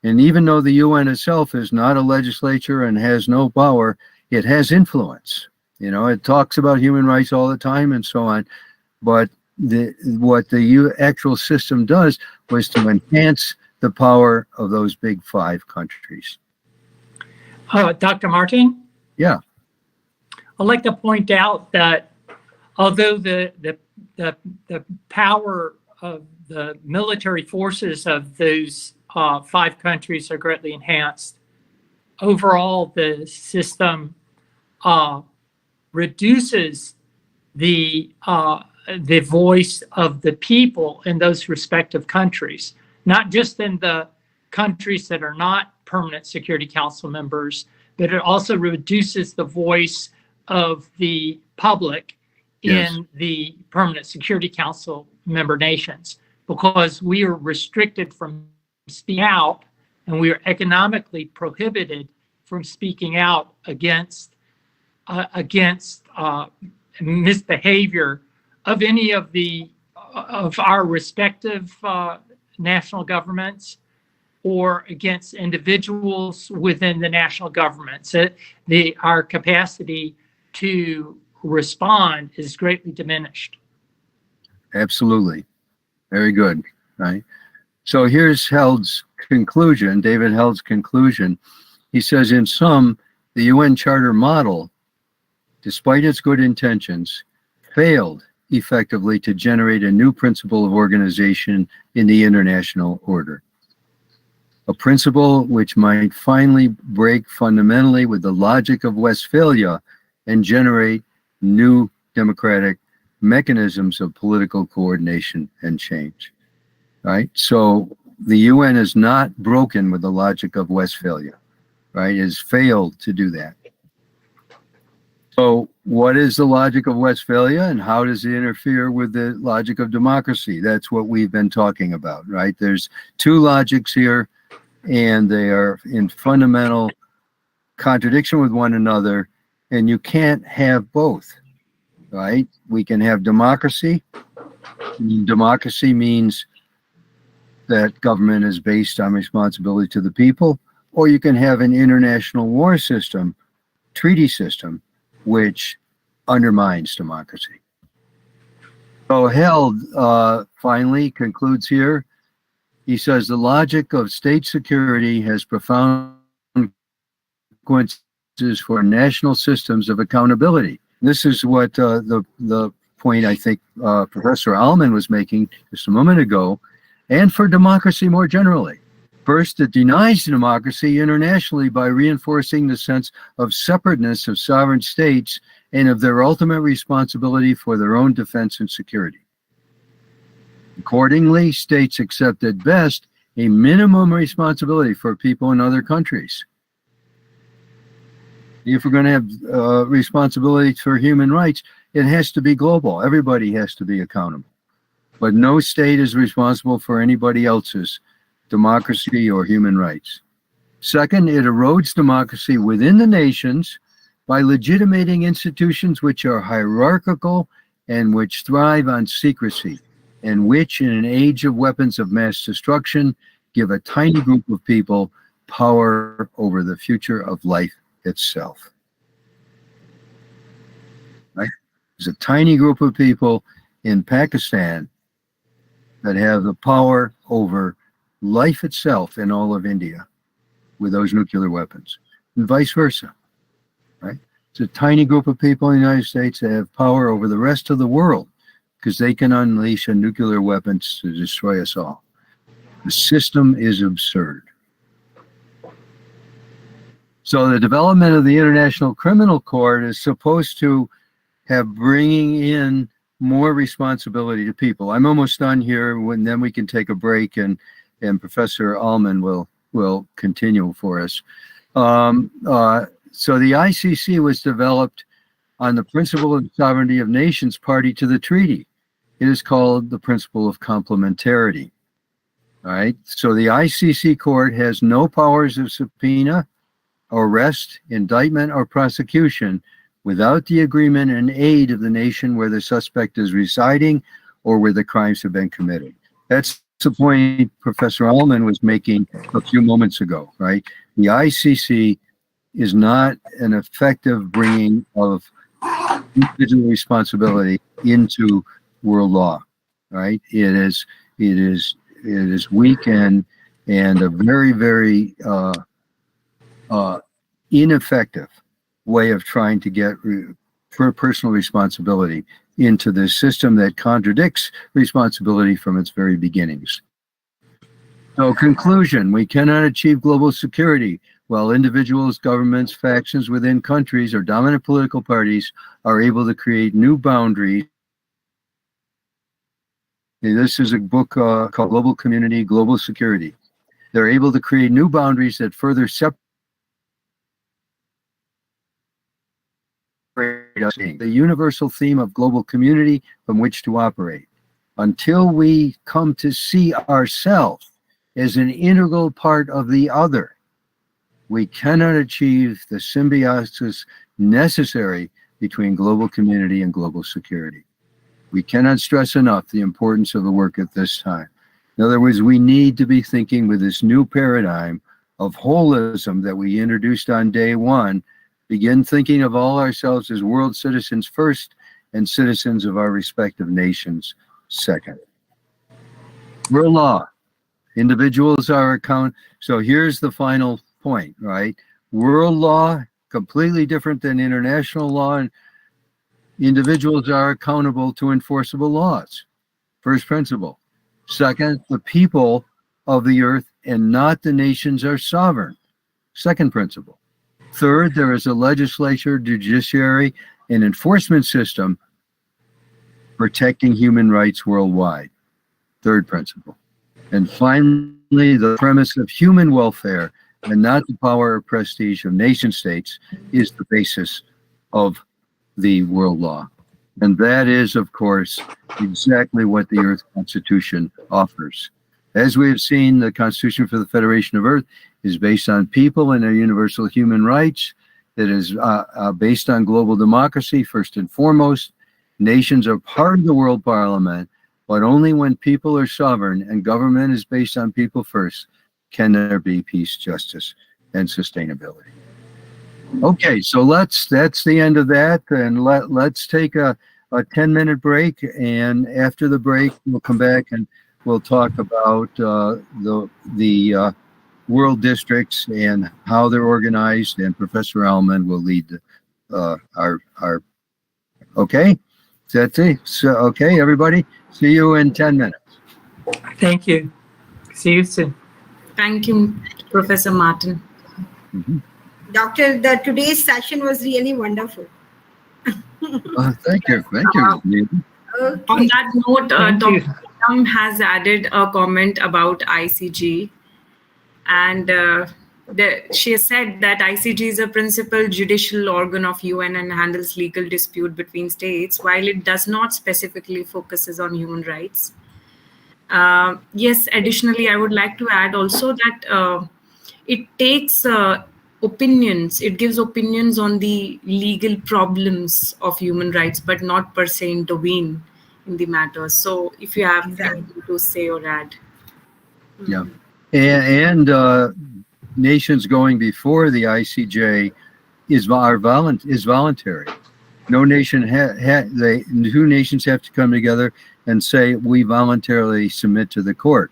And even though the UN itself is not a legislature and has no power, it has influence. You know, it talks about human rights all the time and so on. But what the actual system does was to enhance the power of those big five countries. Dr. Martin? Yeah. I'd like to point out that although the power of the military forces of those five countries are greatly enhanced, overall the system reduces the voice of the people in those respective countries, not just in the countries that are not permanent Security Council members, but it also reduces the voice of the public in the permanent Security Council member nations, because we are restricted from speaking out and we are economically prohibited from speaking out against misbehavior of any of our respective national governments or against individuals within the national governments. Our capacity to respond is greatly diminished. Absolutely. Very good. Right. So here's Held's conclusion, David Held's conclusion. He says, in sum, the UN Charter model, despite its good intentions, failed effectively to generate a new principle of organization in the international order. A principle which might finally break fundamentally with the logic of Westphalia and generate new democratic mechanisms of political coordination and change. Right? So the UN is not broken with the logic of Westphalia, right? It has failed to do that. So what is the logic of Westphalia and how does it interfere with the logic of democracy? That's what we've been talking about, right? There's two logics here and they are in fundamental contradiction with one another, and you can't have both, right? We can have democracy. Democracy means that government is based on responsibility to the people, or you can have an international war system, treaty system, which undermines democracy. So Held finally concludes here. He says the logic of state security has profound consequences for national systems of accountability. This is what the point I think Professor Allman was making just a moment ago, and for democracy more generally. First, it denies democracy internationally by reinforcing the sense of separateness of sovereign states and of their ultimate responsibility for their own defense and security. Accordingly, states accept at best a minimum responsibility for people in other countries. If we're going to have responsibility for human rights, it has to be global. Everybody has to be accountable. But no state is responsible for anybody else's democracy or human rights. Second, it erodes democracy within the nations by legitimating institutions which are hierarchical and which thrive on secrecy, and which, in an age of weapons of mass destruction, give a tiny group of people power over the future of life itself. Right? There's a tiny group of people in Pakistan that have the power over life itself in all of India with those nuclear weapons, and vice versa, right? It's a tiny group of people in the United States that have power over the rest of the world because they can unleash a nuclear weapons to destroy us all. The system is absurd. So the development of the International Criminal Court is supposed to have bringing in more responsibility to people. I'm almost done here. Then we can take a break, and Professor Allman will continue for us. So the ICC was developed on the principle of sovereignty of nations party to the treaty. It is called the principle of complementarity. All right. So the ICC court has no powers of subpoena, arrest, indictment, or prosecution without the agreement and aid of the nation where the suspect is residing or where the crimes have been committed. That's the point Professor Allman was making a few moments ago, right? The ICC is not an effective bringing of individual responsibility into world law, right? It is weak and a very, very ineffective way of trying to get personal responsibility into this system that contradicts responsibility from its very beginnings. So, conclusion, we cannot achieve global security while individuals, governments, factions within countries, or dominant political parties are able to create new boundaries. This is a book called Global Community, Global Security. They're able to create new boundaries that further separate the universal theme of global community from which to operate. Until we come to see ourselves as an integral part of the other, we cannot achieve the symbiosis necessary between global community and global security. We cannot stress enough the importance of the work at this time. In other words, we need to be thinking with this new paradigm of holism that we introduced on day one, begin thinking of all ourselves as world citizens first and citizens of our respective nations second. World law. Individuals are account. So here's the final point, right? World law, completely different than international law, and individuals are accountable to enforceable laws. First principle. Second, the people of the earth and not the nations are sovereign. Second principle. Third, there is a legislature, judiciary, and enforcement system protecting human rights worldwide. Third principle. And finally, the premise of human welfare and not the power or prestige of nation states is the basis of the world law. And that is, of course, exactly what the Earth Constitution offers. As we have seen, the Constitution for the Federation of Earth is based on people and their universal human rights. It is based on global democracy, first and foremost. Nations are part of the world parliament, but only when people are sovereign and government is based on people first can there be peace, justice, and sustainability. Okay, so that's the end of that, and let's take a 10-minute break, and after the break, we'll come back and we'll talk about the world districts and how they're organized, and Professor Allman will lead our okay? That's it. So, okay, everybody, see you in 10 minutes. Thank you. See you soon. Thank you, Professor Martin. Mm-hmm. Doctor, today's session was really wonderful. Thank you. Okay. On that note, Thank you. Dr. Young has added a comment about ICG, and she has said that ICG is a principal judicial organ of UN and handles legal dispute between states, while it does not specifically focuses on human rights. Yes, additionally, I would like to add also that it takes opinions, it gives opinions on the legal problems of human rights, but not per se intervene in the matter. So if you have anything to say or add. Yeah. And nations going before the ICJ is voluntary. No nation two nations have to come together and say we voluntarily submit to the court,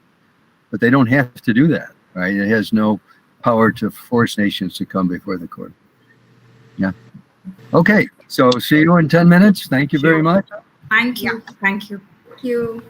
but they don't have to do that, right? It has no power to force nations to come before the court. Yeah. Okay, so see you in 10 minutes. Thank you very much. Thank you. Thank you. Thank you.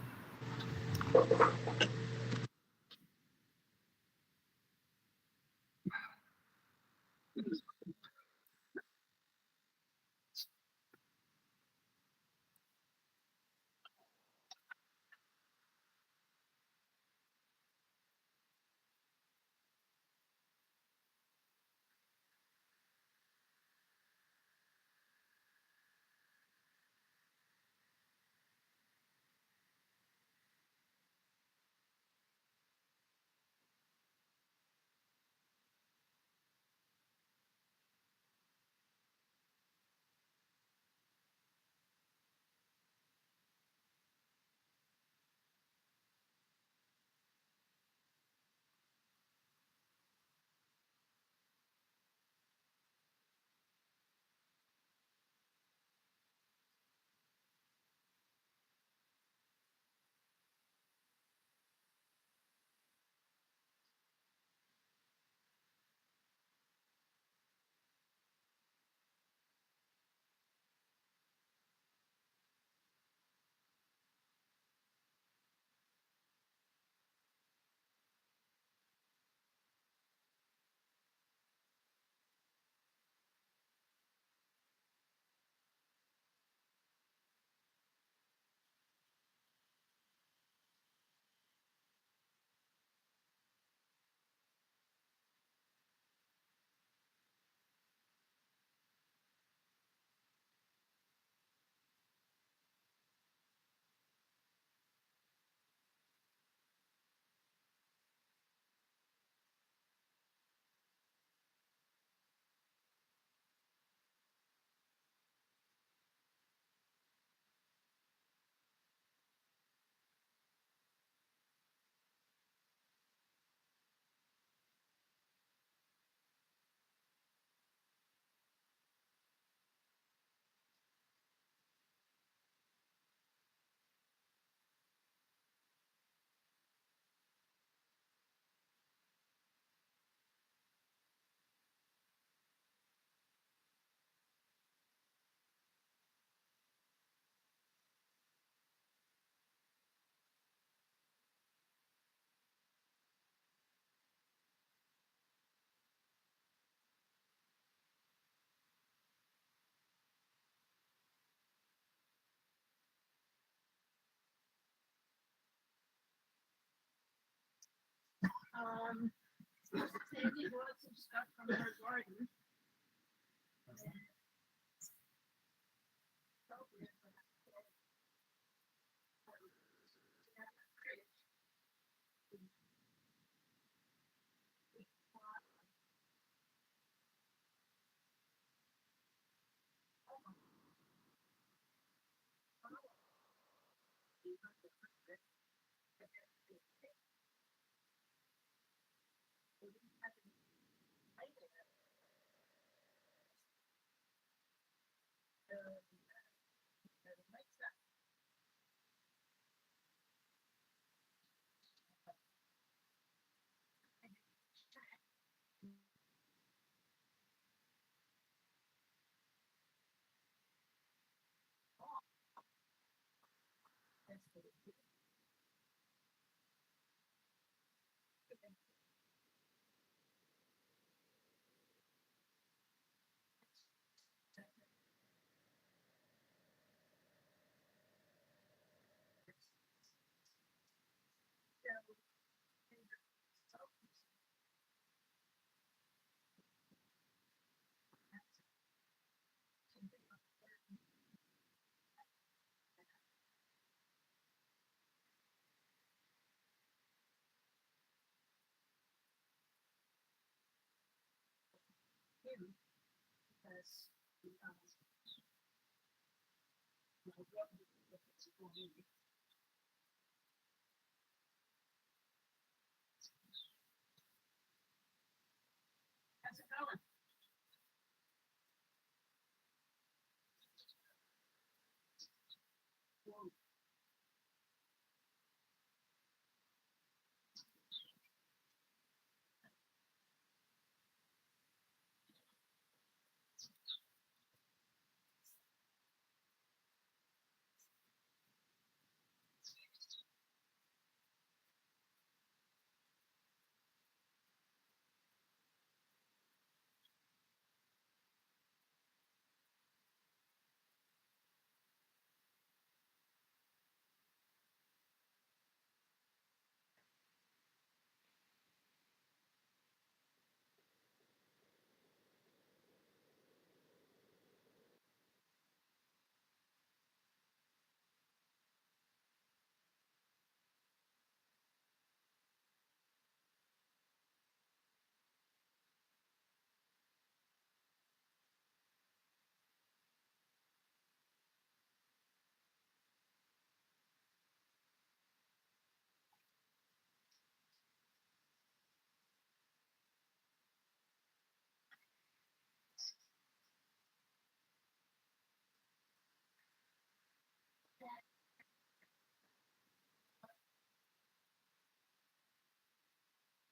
Sandy brought some stuff from her garden.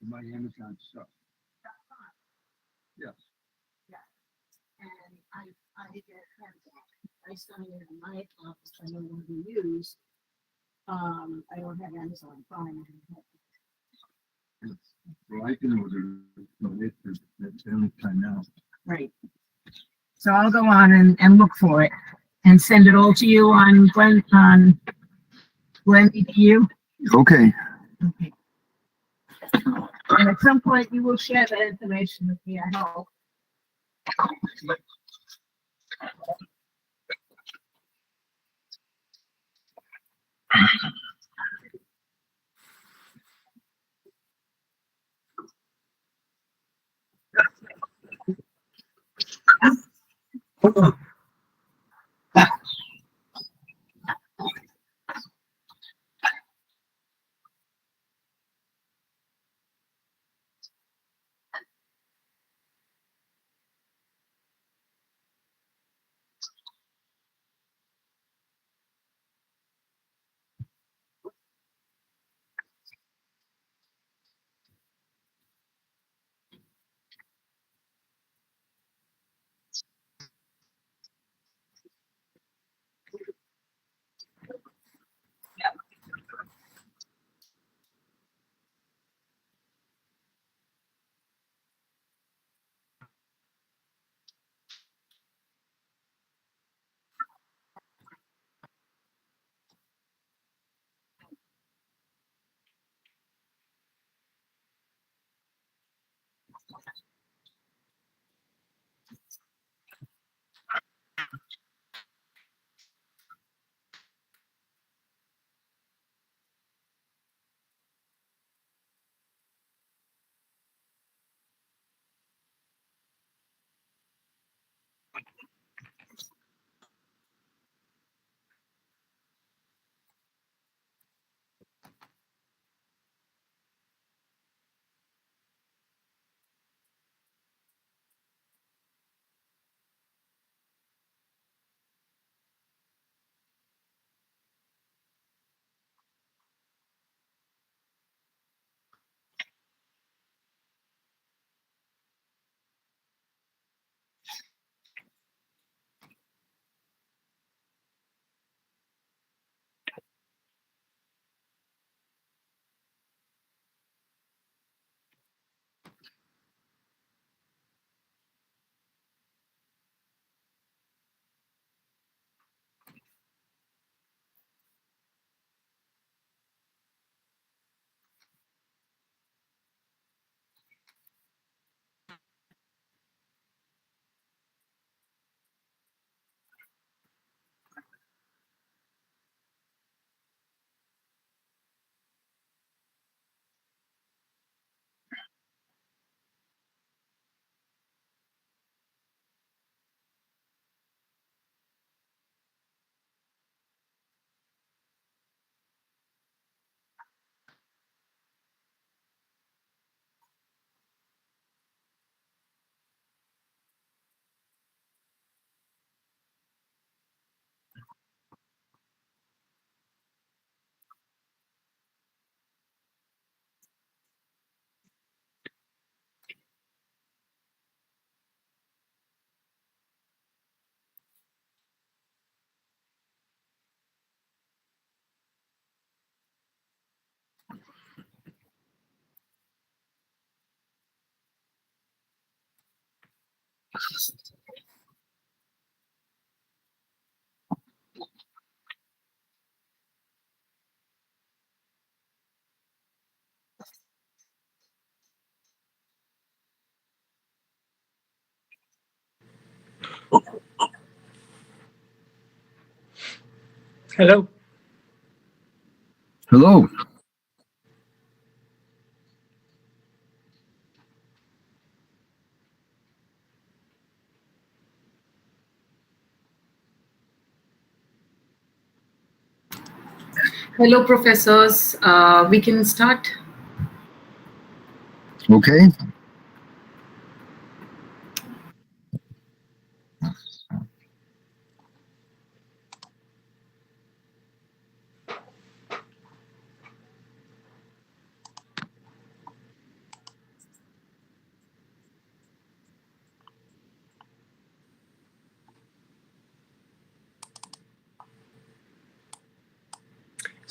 my Amazon stuff. Yes. And I get I sign it in my office, I know when we use. I don't have Amazon Prime. Well, I can order it. That's the only time now. Right. So I'll go on and look for it and send it all to you on Glen EDU. Okay. Okay. And at some point you will share that information with me, I hope. Hello. Hello. Hello, professors. We can start. Okay.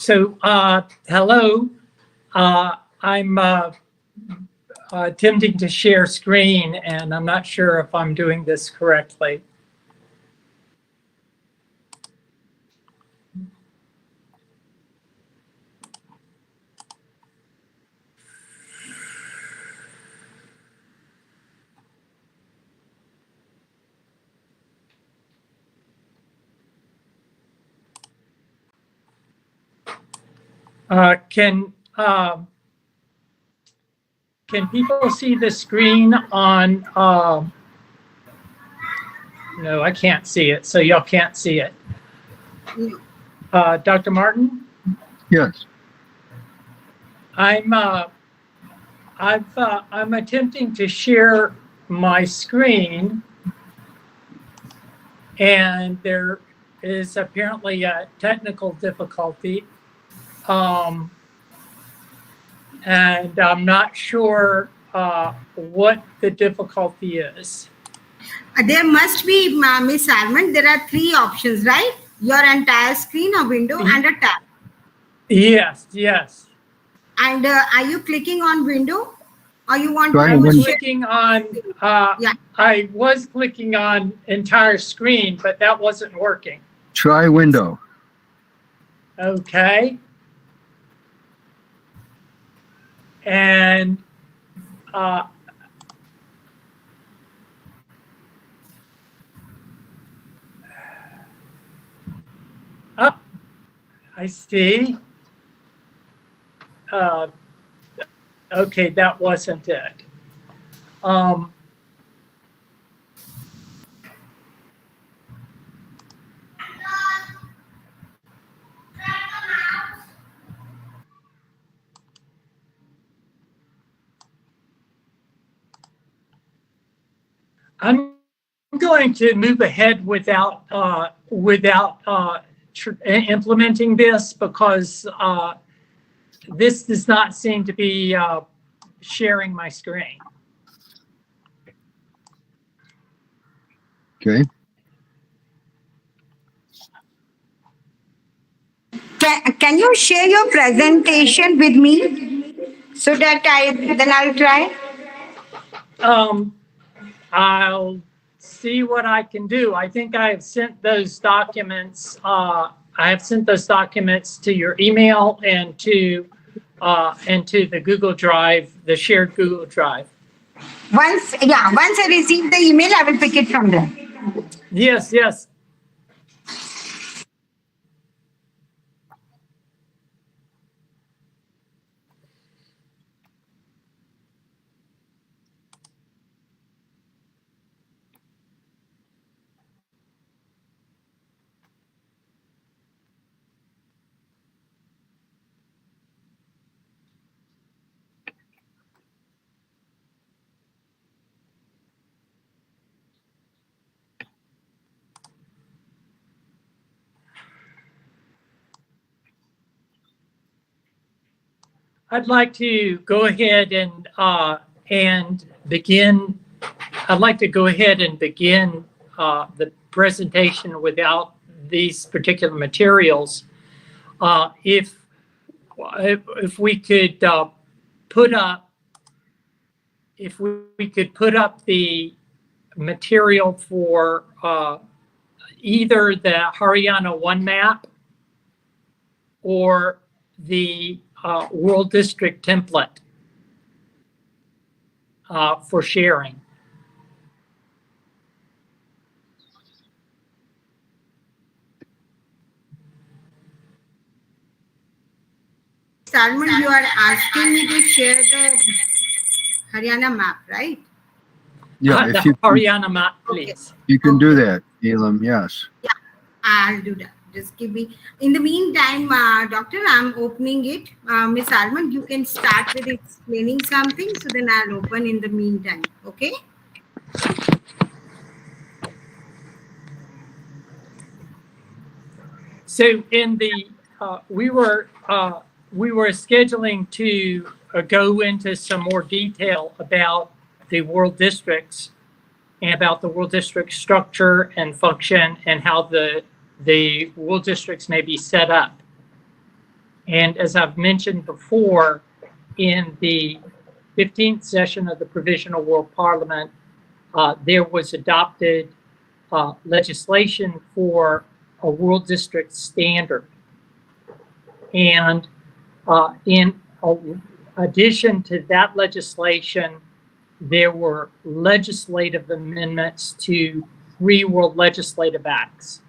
So, hello. I'm attempting to share screen, and I'm not sure if I'm doing this correctly. Can people see the screen on? No, I can't see it, so y'all can't see it. Dr. Martin, Yes. I'm attempting to share my screen, and there is apparently a technical difficulty. And I'm not sure what the difficulty is. There must be, Miss Almond, there are three options, right? Your entire screen, a window, and a tab. Yes, yes. And are you clicking on window? Or you want Try I to was window. clicking on, Yeah. I was clicking on entire screen, but that wasn't working. Try window. Okay. And I see. Okay, that wasn't it. I'm going to move ahead without implementing this, because this does not seem to be sharing my screen. Okay. Can you share your presentation with me so that I'll try? I'll see what I can do. I think I have sent those documents. I have sent those documents to your email and to the Google Drive, the shared Google Drive. Once I receive the email, I will pick it from there. Yes, yes. I'd like to go ahead and begin. I'd like to go ahead and begin the presentation without these particular materials. If we could put up, if we could put up the material for either the Haryana 1 map or the World District template for sharing. Salman, you are asking me to share the Haryana map, right? Yeah, The if you Haryana map, please. you can do that, Elam. Yes. I'll do that. Just give me. In the meantime, Doctor, I'm opening it. Miss Almond, you can start with explaining something. So then I'll open in the meantime. Okay? So in the we were scheduling to go into some more detail about the world districts and about the world district structure and function and how the world districts may be set up. And as I've mentioned before, in the 15th session of the Provisional World Parliament, there was adopted legislation for a World District Standard. And in addition to that legislation, there were legislative amendments to 3 World Legislative Acts.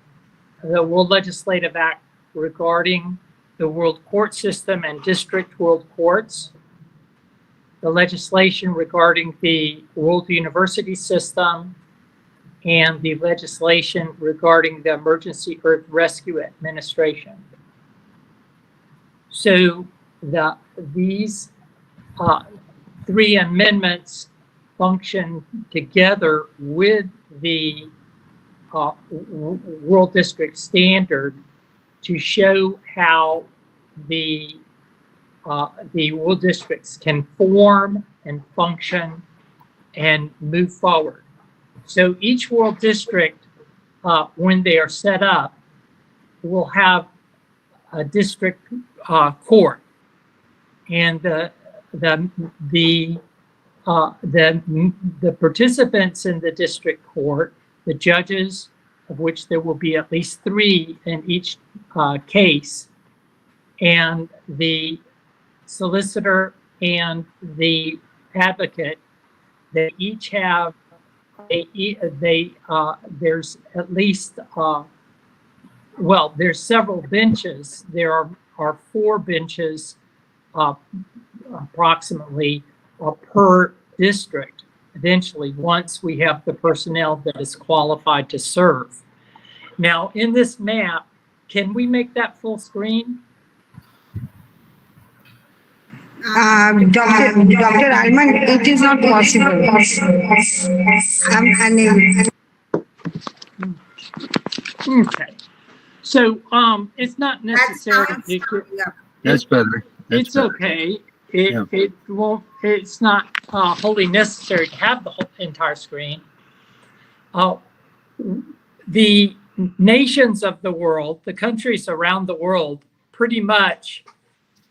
The World Legislative Act regarding the World Court System and District World Courts, the legislation regarding the World University System, and the legislation regarding the Emergency Earth Rescue Administration. So these 3 amendments function together with the World District Standard to show how the world districts can form and function and move forward. So each world district, when they are set up, will have a district court, and the participants in the district court, the judges, of which there will be at least 3 in each case, and the solicitor and the advocate, they each have there's at least there's several benches. There are 4 benches approximately per district eventually, once we have the personnel that is qualified to serve. Now, in this map, can we make that full screen? Dr. Alman, it is not possible. I'm unable. Okay. So it's not necessary. That's better. It's okay. It won't. It's not wholly necessary to have the whole entire screen. The nations of the world, the countries around the world, pretty much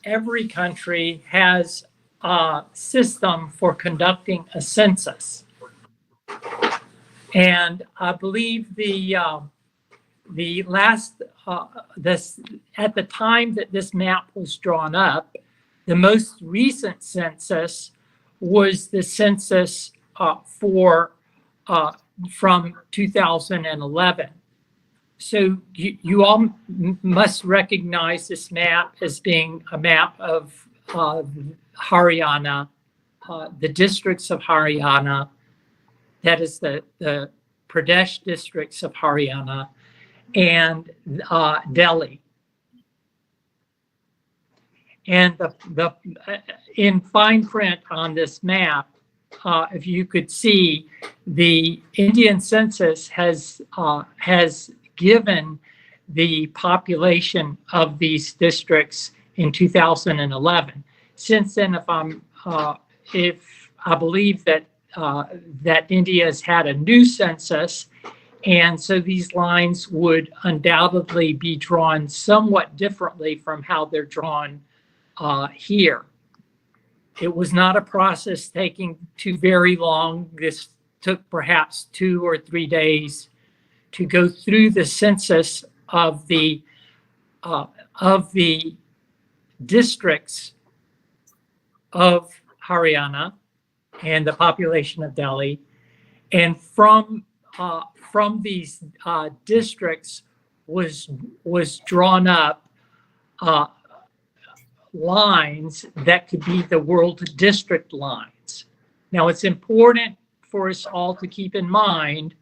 every country has a system for conducting a census, and I believe the last at the time that this map was drawn up, the most recent census was the census from 2011. So you all must recognize this map as being a map of Haryana, the districts of Haryana, that is the Pradesh districts of Haryana, and Delhi. And the in fine print on this map, if you could see, the Indian census has given the population of these districts in 2011. Since then, if I believe that that India has had a new census, and so these lines would undoubtedly be drawn somewhat differently from how they're drawn here. It was not a process taking too very long. This took perhaps 2 or 3 days to go through the census of the districts of Haryana and the population of Delhi, and from these districts was drawn up lines that could be the world district lines. Now, it's important for us all to keep in mind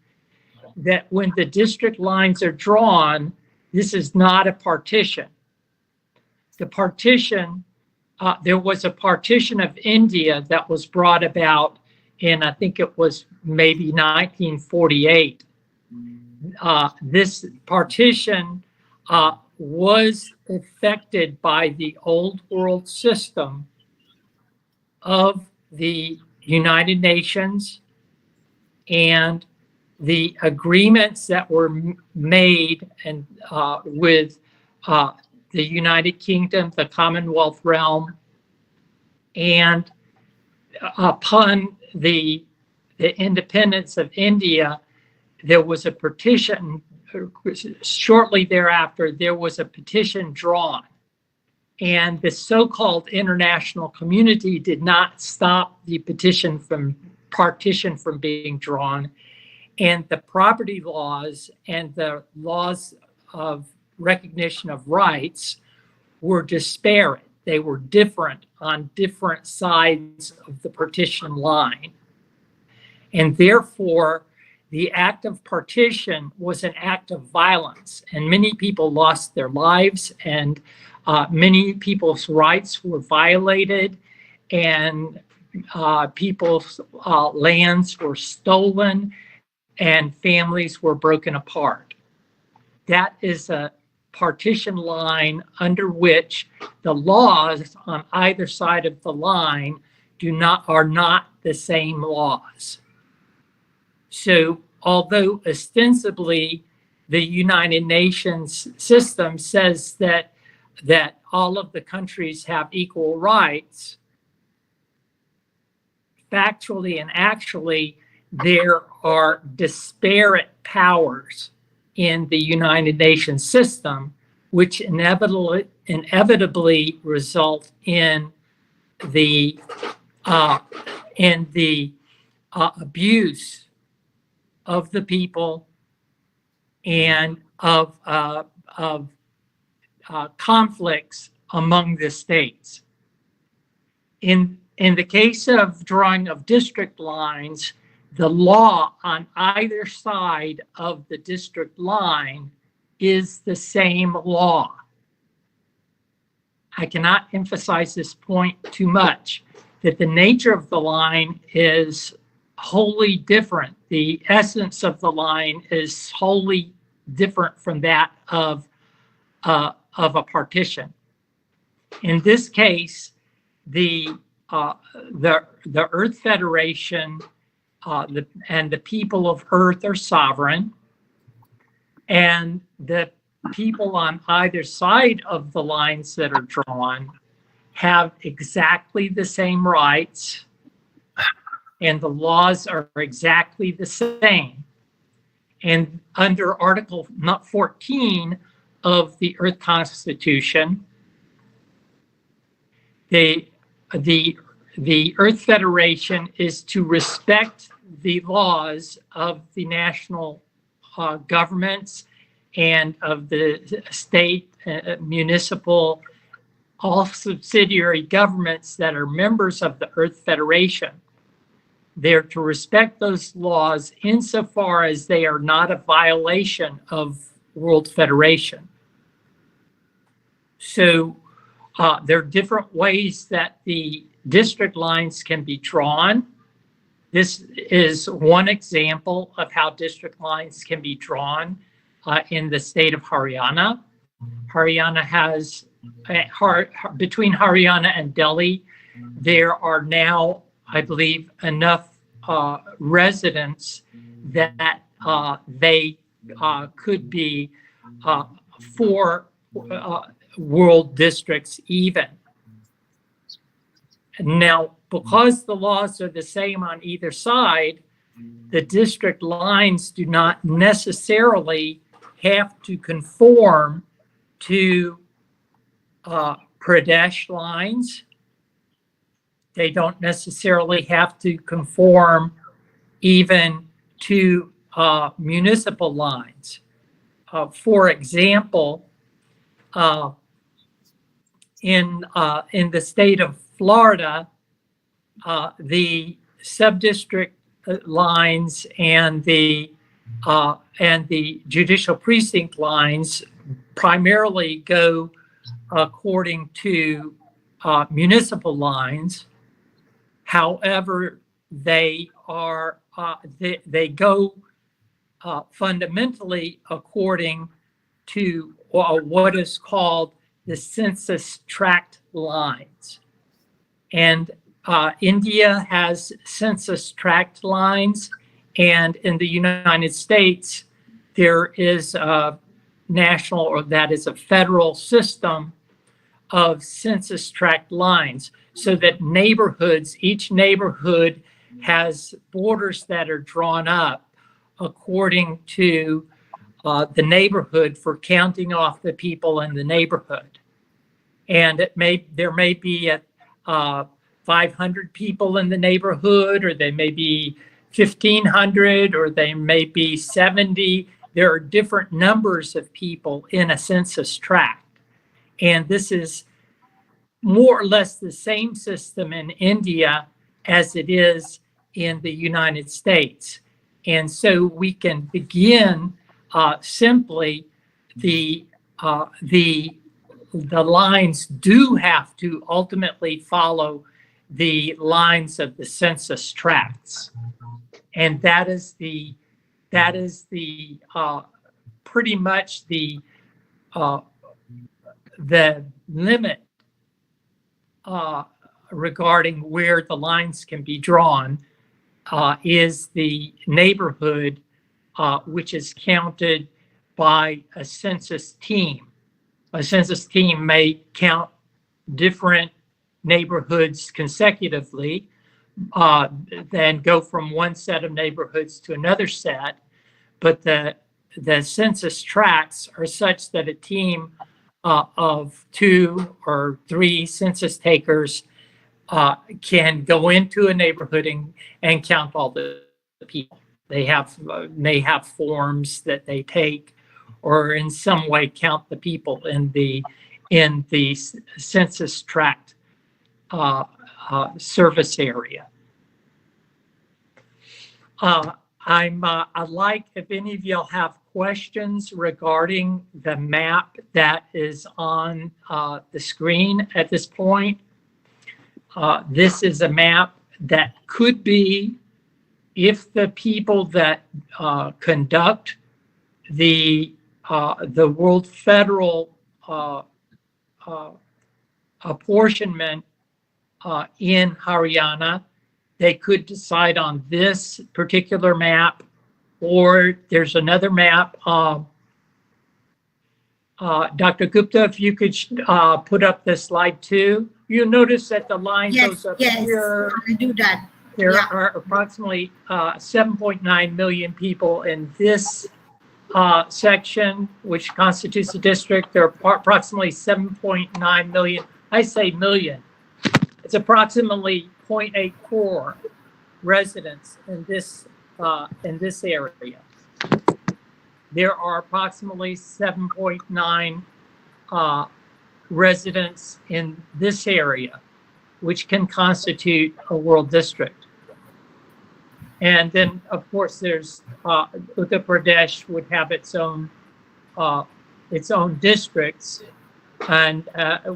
that when the district lines are drawn, this is not a partition. The partition, there was a partition of India that was brought about in, I think it was maybe 1948. This partition was affected by the old world system of the United Nations and the agreements that were made and with the United Kingdom, the Commonwealth realm, and upon the independence of India, there was a petition. Shortly thereafter, there was a petition drawn, and the so-called international community did not stop the partition from being drawn, and the property laws and the laws of recognition of rights were disparate. They were different on different sides of the partition line. And therefore, the act of partition was an act of violence, and many people lost their lives, and many people's rights were violated, and people's lands were stolen, and families were broken apart. That is a partition line under which the laws on either side of the line are not the same laws. So although ostensibly the United Nations system says that all of the countries have equal rights, factually and actually, there are disparate powers in the United Nations system, which inevitably result in the abuse of the people and of conflicts among the states. In the case of drawing of district lines, the law on either side of the district line is the same law. I cannot emphasize this point too much, that the nature of the line is wholly different. The essence of the line is wholly different from that of a partition. In this case, the Earth Federation and the people of Earth are sovereign, and the people on either side of the lines that are drawn have exactly the same rights, and the laws are exactly the same. And under Article 14 of the Earth Constitution, the Earth Federation is to respect the laws of the national governments and of the state, municipal, all subsidiary governments that are members of the Earth Federation. They're to respect those laws insofar as they are not a violation of World Federation. So there are different ways that the district lines can be drawn. This is one example of how district lines can be drawn in the state of Haryana. Haryana has, between Haryana and Delhi, there are now, I believe, enough residents that they could be 4 world districts even. Now, because the laws are the same on either side, the district lines do not necessarily have to conform to Pradesh lines. They don't necessarily have to conform even to municipal lines. For example, in the state of Florida, the subdistrict lines and the judicial precinct lines primarily go according to municipal lines. However, they go fundamentally according to what is called the census tract lines. And India has census tract lines, and in the United States, there is national, or that is a federal system of census tract lines, so that neighborhoods, each neighborhood has borders that are drawn up according to the neighborhood for counting off the people in the neighborhood. And there may be 500 people in the neighborhood, or they may be 1,500, or they may be 70. There are different numbers of people in a census tract. And this is more or less the same system in India as it is in the United States. And so we can begin simply the lines do have to ultimately follow the lines of the census tracts. And that is the pretty much the limit regarding where the lines can be drawn is the neighborhood, which is counted by a census team. A census team may count different neighborhoods consecutively, then go from one set of neighborhoods to another set. But the census tracts are such that a team of 2 or 3 census takers can go into a neighborhood and count all the people. They may have forms that they take, or in some way count the people in the census tract service area. I'd like if any of y'all have questions regarding the map that is on the screen at this point. This is a map that could be, if the people that conduct the world federal apportionment in Haryana, they could decide on this particular map, or there's another map. Dr. Gupta, if you could put up the slide 2. You'll notice that the line goes up here. I'll do that. There are approximately 7.9 million people in this section, which constitutes a district. There are approximately 7.9 million. I say million. It's approximately 0.84 residents in this area. There are approximately 7.9 residents in this area, which can constitute a world district. And then, of course, there's Uttar Pradesh would have its own districts, and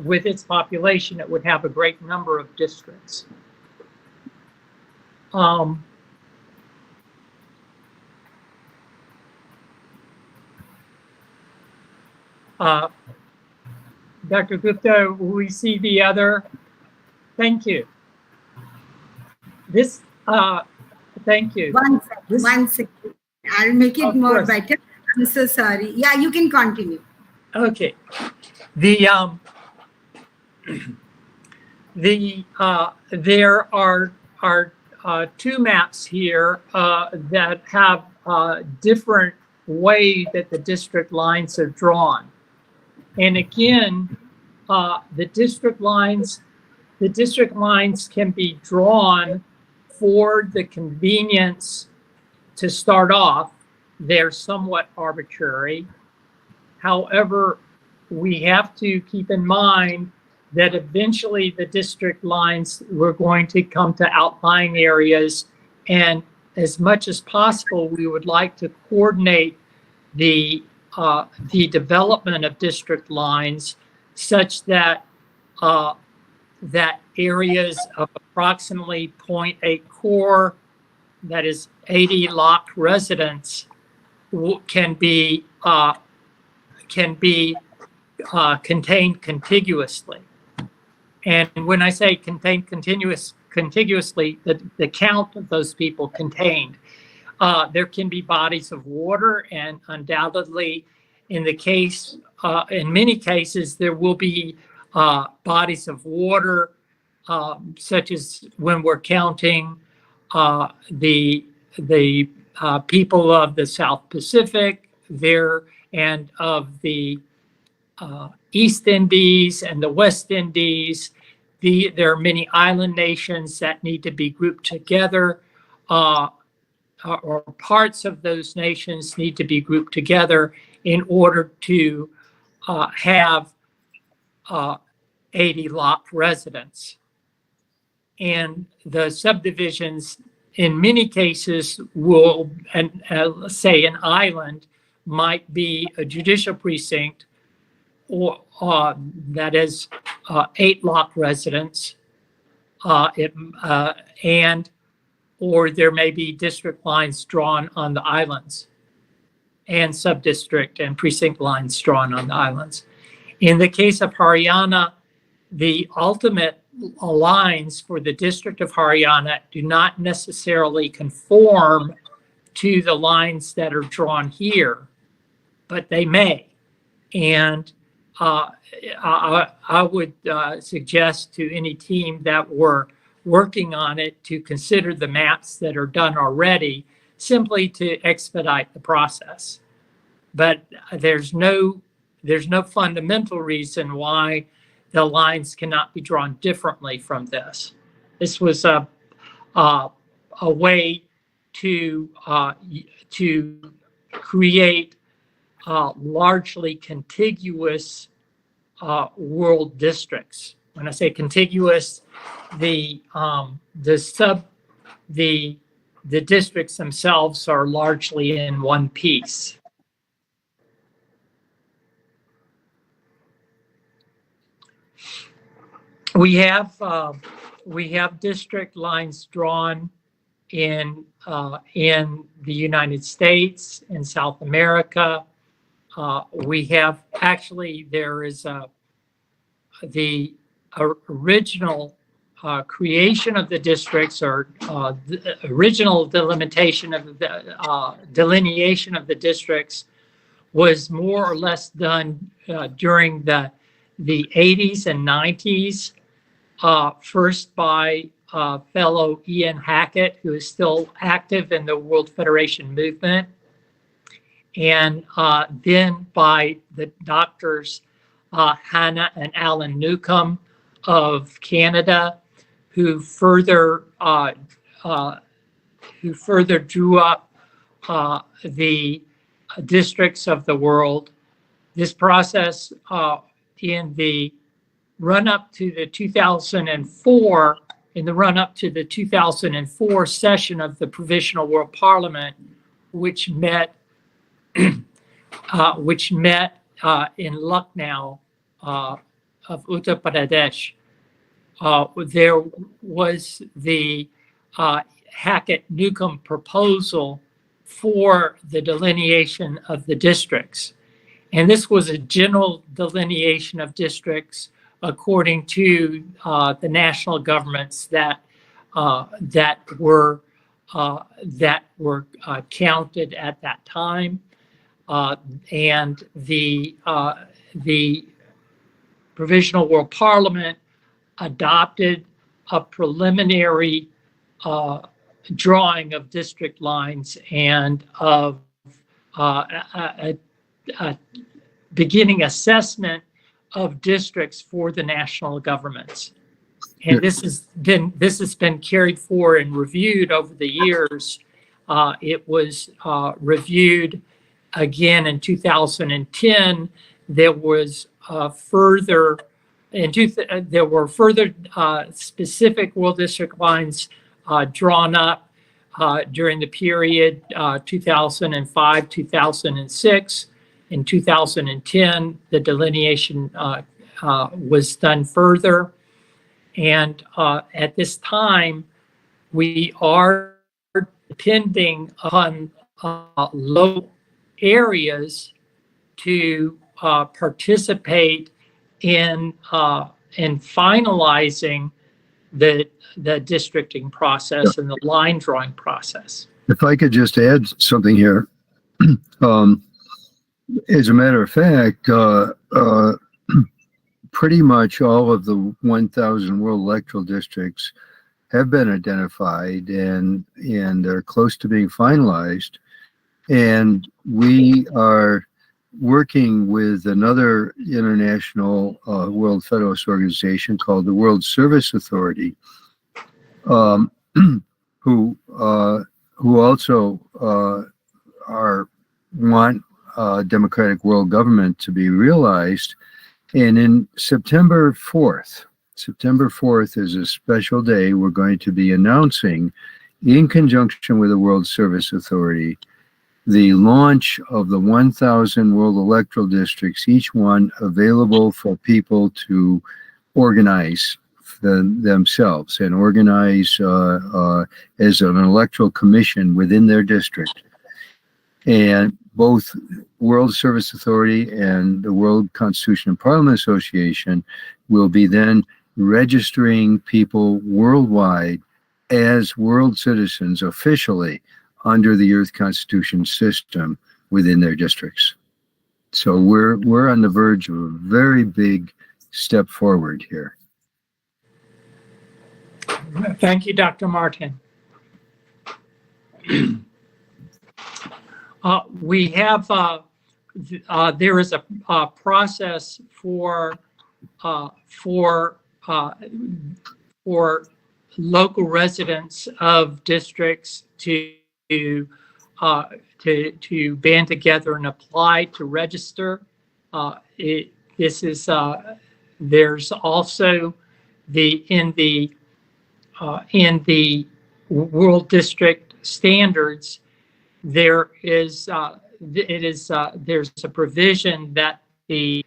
with its population, it would have a great number of districts. Dr. Gupta, will we see the other? Thank you. This, thank you. One second. I'll make it more course. better. I'm so sorry. Yeah, you can continue. Okay. There are 2 maps here that have different way that the district lines are drawn. And again, the district lines can be drawn for the convenience to start off. They're somewhat arbitrary. However, we have to keep in mind that eventually the district lines were going to come to outlying areas, and as much as possible, we would like to coordinate the development of district lines such that that areas of approximately 0.8 core, that is 80 locked residents, can be contained contiguously. And when I say contained contiguously, the count of those people contained. There can be bodies of water, and undoubtedly in many cases, there will be bodies of water, such as when we're counting the people of the South Pacific there and of the East Indies and the West Indies. There are many island nations that need to be grouped together, or parts of those nations need to be grouped together in order to have 80 lot residents. And the subdivisions, in many cases, will, and say an island might be a judicial precinct, or that is 8 lot residents, or there may be district lines drawn on the islands, and sub-district and precinct lines drawn on the islands. In the case of Haryana, the ultimate lines for the District of Haryana do not necessarily conform to the lines that are drawn here, but they may. And I would suggest to any team that were working on it to consider the maps that are done already, simply to expedite the process. But there's no fundamental reason why the lines cannot be drawn differently from this. This was a way to create largely contiguous world districts. When I say contiguous, the districts themselves are largely in one piece. We have district lines drawn in the United States, in South America. We have, actually, there is the original creation of the districts, or the original delineation of the districts was more or less done during the 80s and 90s, first by fellow Ian Hackett, who is still active in the World Federation movement, and then by the doctors Hannah and Alan Newcomb of Canada, who further drew up the districts of the world. This process, in the run-up to the 2004 session of the Provisional World Parliament, which met in Lucknow of Uttar Pradesh, there was the Hackett-Newcomb proposal for the delineation of the districts. And this was a general delineation of districts according to the national governments that were counted at that time. And the Provisional World Parliament adopted a preliminary drawing of district lines and of a beginning assessment of districts for the national governments. And this has been carried forward and reviewed over the years. It was reviewed again in 2010. There was there were further specific world district lines drawn up during the period 2005, 2006. In 2010, the delineation was done further. And at this time, we are depending on local areas to participate in finalizing the districting process and the line drawing process. If I could just add something here. as a matter of fact, pretty much all of the 1,000 world electoral districts have been identified and are close to being finalized. And we are working with another international World Federalist organization called the World Service Authority, who also want democratic world government to be realized. And in September 4th is a special day. We're going to be announcing, in conjunction with the World Service Authority, the launch of the 1,000 world electoral districts, each one available for people to organize themselves and organize as an electoral commission within their district. And both World Service Authority and the World Constitution and Parliament Association will be then registering people worldwide as world citizens officially under the Earth Constitution system within their districts. So we're on the verge of a very big step forward here. Thank you, Dr. Martin. We have, there is a process for local residents of districts to band together and apply to register. There's also in the World District Standards, there's a provision that the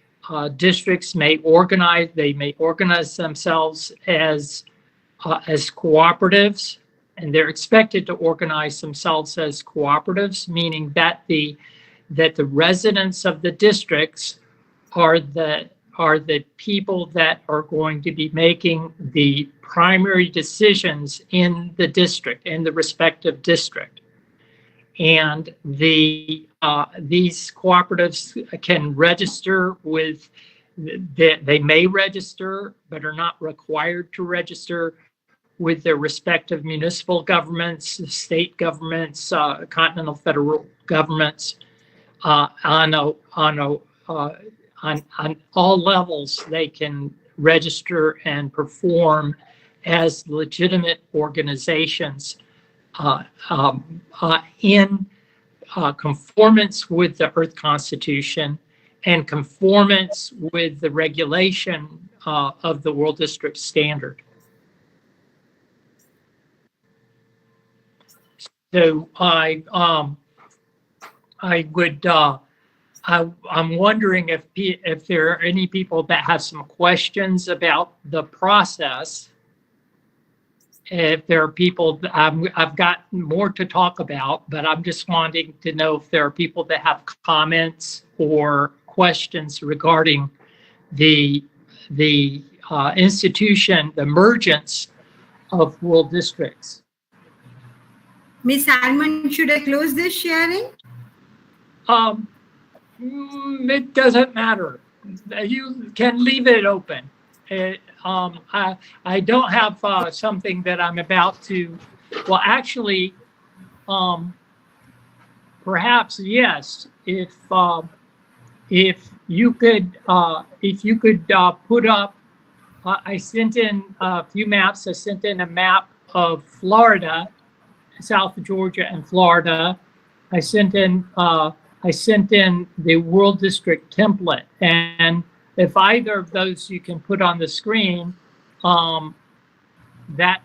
districts may organize themselves as cooperatives, and they're expected to organize themselves as cooperatives, meaning that the residents of the districts are the people that are going to be making the primary decisions in the district, in the respective district. And these cooperatives can register with, they may register, but are not required to register with their respective municipal governments, state governments, continental federal governments, on all levels. They can register and perform as legitimate organizations in conformance with the Earth Constitution and conformance with the regulation of the World District Standard. So I'm wondering if there are any people that have some questions about the process. If there are people, I've got more to talk about, but I'm just wanting to know if there are people that have comments or questions regarding the institution, the emergence of world districts. Miss Almond, should I close this sharing? It doesn't matter. You can leave it open. I don't have something that I'm about to. Well, actually, perhaps yes. If you could put up. I sent in a few maps. I sent in a map of Florida, South Georgia, and Florida. I sent in the World District template, and if either of those you can put on the screen, that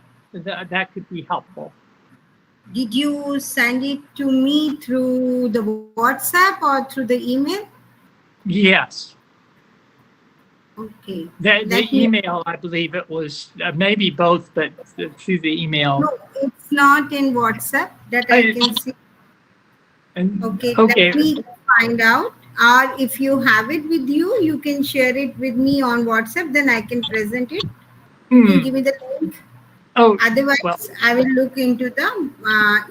could be helpful. Did you send it to me through the WhatsApp or through the email? Yes. Okay. The email, I believe it was maybe both, but through the email. No, it's not in WhatsApp that I can see. Okay. Let me find out. Or if you have it with you, you can share it with me on WhatsApp. Then I can present it. You can give me the link. Oh, otherwise, well, I will look into the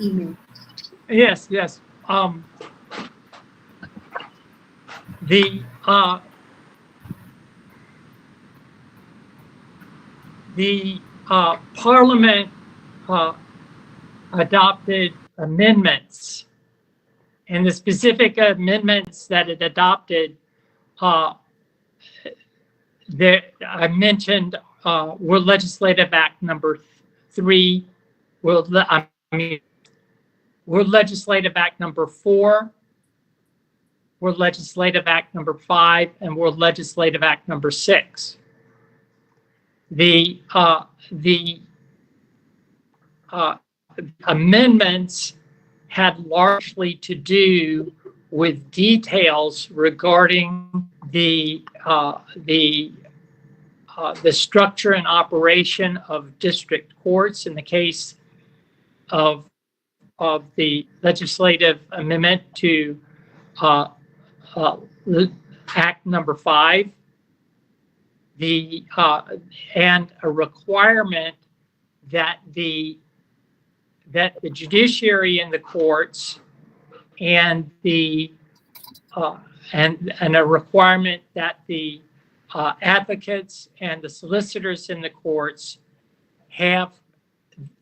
email. Yes. The Parliament adopted amendments, and the specific amendments that it adopted that I mentioned were Legislative Act number 3, were Legislative Act number 4, were Legislative Act number 5, and were Legislative Act number 6. The amendments had largely to do with details regarding the structure and operation of district courts in the case of the legislative amendment to Act number 5, and a requirement that the judiciary in the courts and and a requirement that the advocates and the solicitors in the courts have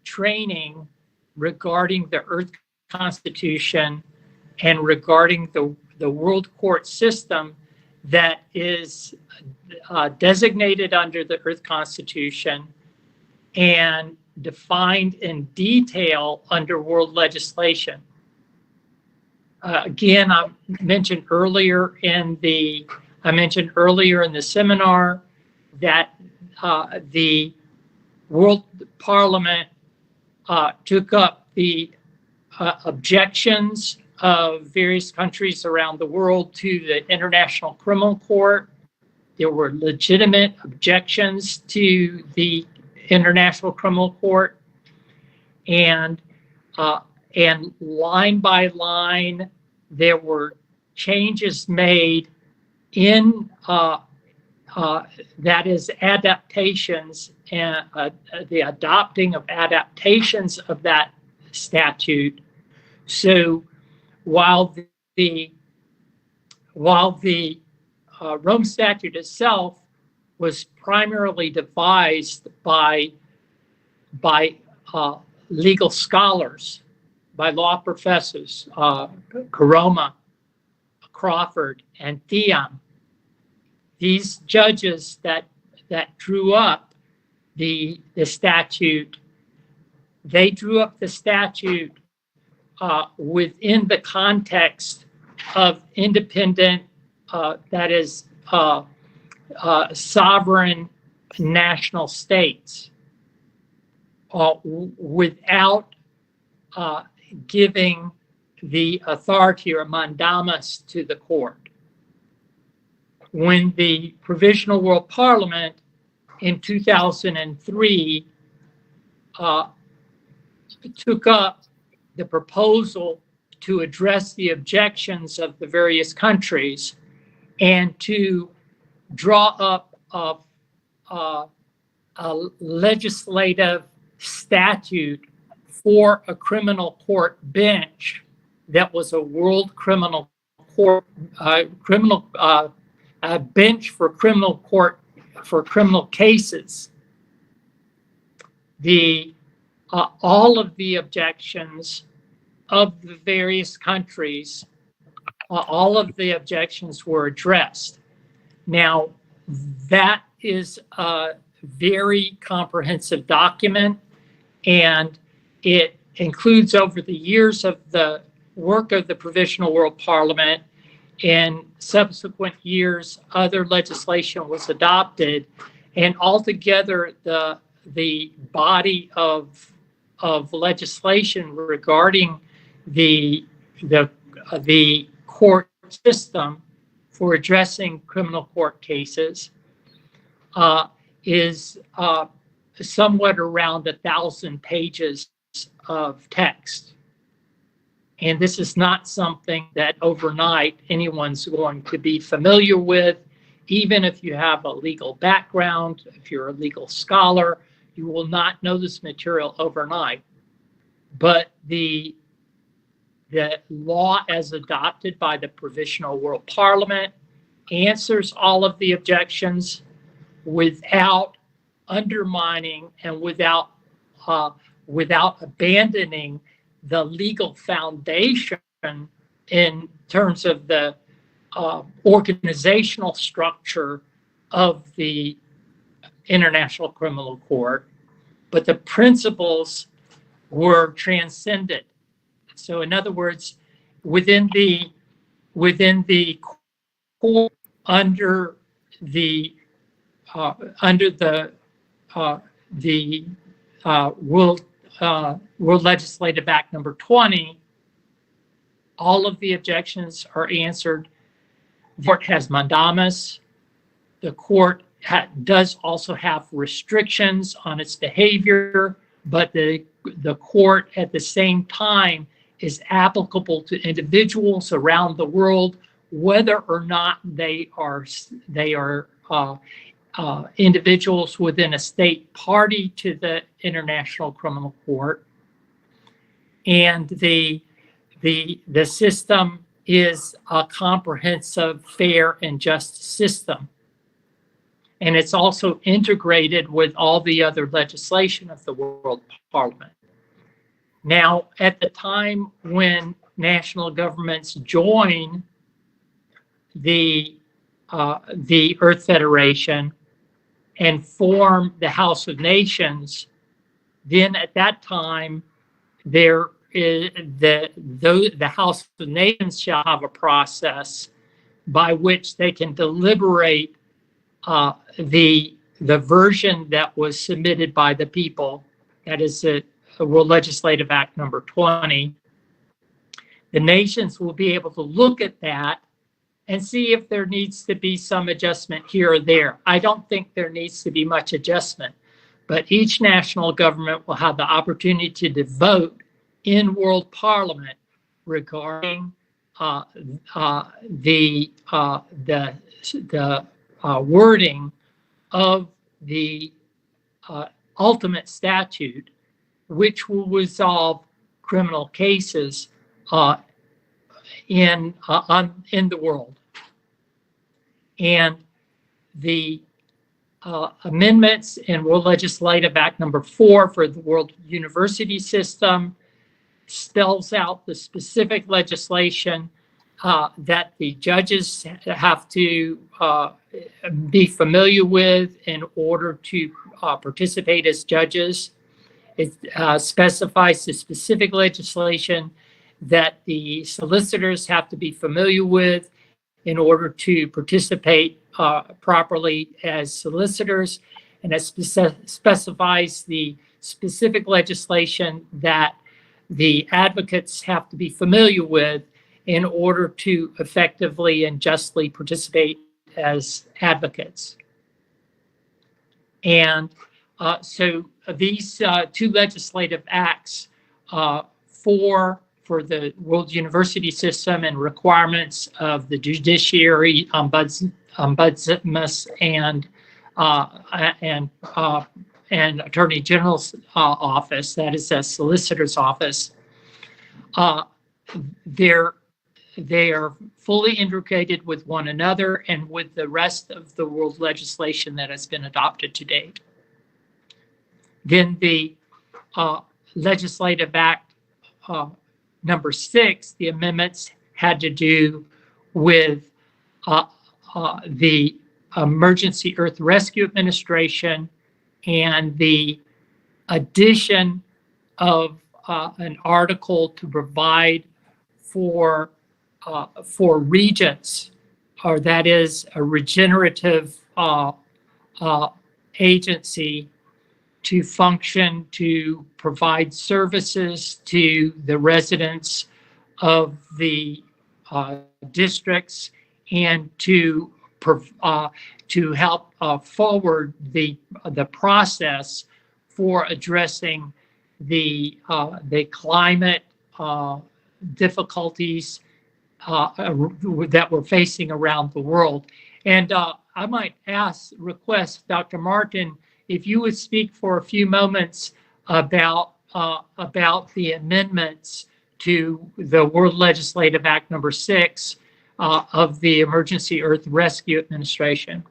training regarding the Earth Constitution and regarding the world court system that is designated under the Earth Constitution and defined in detail under world legislation. Again, I mentioned earlier in the seminar that the World Parliament took up the objections of various countries around the world to the International Criminal Court. There were legitimate objections to the International Criminal Court, and line by line, there were changes made in that is adaptations and the adopting of adaptations of that statute. So while the Rome Statute itself was primarily devised by legal scholars, by law professors, Karoma, Crawford, and Theon. These judges that drew up the statute, they drew up the statute within the context of independent, that is, sovereign national states, without giving the authority or mandamus to the court. When the Provisional World Parliament in 2003 took up the proposal to address the objections of the various countries and to draw up a legislative statute for a criminal court bench that was a world criminal court, bench for criminal court for criminal cases. All of the objections of the various countries, all of the objections were addressed. Now, that is a very comprehensive document, and it includes, over the years of the work of the Provisional World Parliament, in subsequent years, other legislation was adopted, and altogether the body of legislation regarding the court system for addressing criminal court cases is somewhat around 1,000 pages of text. And this is not something that overnight anyone's going to be familiar with. Even if you have a legal background, if you're a legal scholar, you will not know this material overnight. But the law as adopted by the Provisional World Parliament answers all of the objections without undermining and without abandoning the legal foundation in terms of the organizational structure of the International Criminal Court, but the principles were transcended. So, in other words, within the court, under the World Legislative Act number 20, all of the objections are answered. The court has mandamus. The court does also have restrictions on its behavior, but the court at the same time is applicable to individuals around the world, whether or not they are individuals within a state party to the International Criminal Court. And the system is a comprehensive, fair, and just system. And it's also integrated with all the other legislation of the World Parliament. Now, at the time when national governments join the Earth Federation and form the House of Nations, then at that time, there is the House of Nations shall have a process by which they can deliberate the version that was submitted by the people. That is the World Legislative Act number 20. The nations will be able to look at that and see if there needs to be some adjustment here or there. I don't think there needs to be much adjustment, but each national government will have the opportunity to vote in World Parliament regarding the wording of the ultimate statute, which will resolve criminal cases in the world. And the amendments in World Legislative Act number 4 for the World University System spells out the specific legislation that the judges have to be familiar with in order to participate as judges. It specifies the specific legislation that the solicitors have to be familiar with in order to participate properly as solicitors, and it specifies the specific legislation that the advocates have to be familiar with in order to effectively and justly participate as advocates. And so these two legislative acts for the World University System and requirements of the judiciary, ombudsman, and Attorney General's office, that is a solicitor's office, they are fully integrated with one another and with the rest of the world legislation that has been adopted to date. Then the Legislative Act number 6, the amendments had to do with the Emergency Earth Rescue Administration and the addition of an article to provide for regents, or that is a regenerative agency to function to provide services to the residents of the districts and to help forward the process for addressing the climate difficulties that we're facing around the world. And I might request Dr. Martin, if you would speak for a few moments about the amendments to the World Legislative Act number 6 of the Emergency Earth Rescue Administration.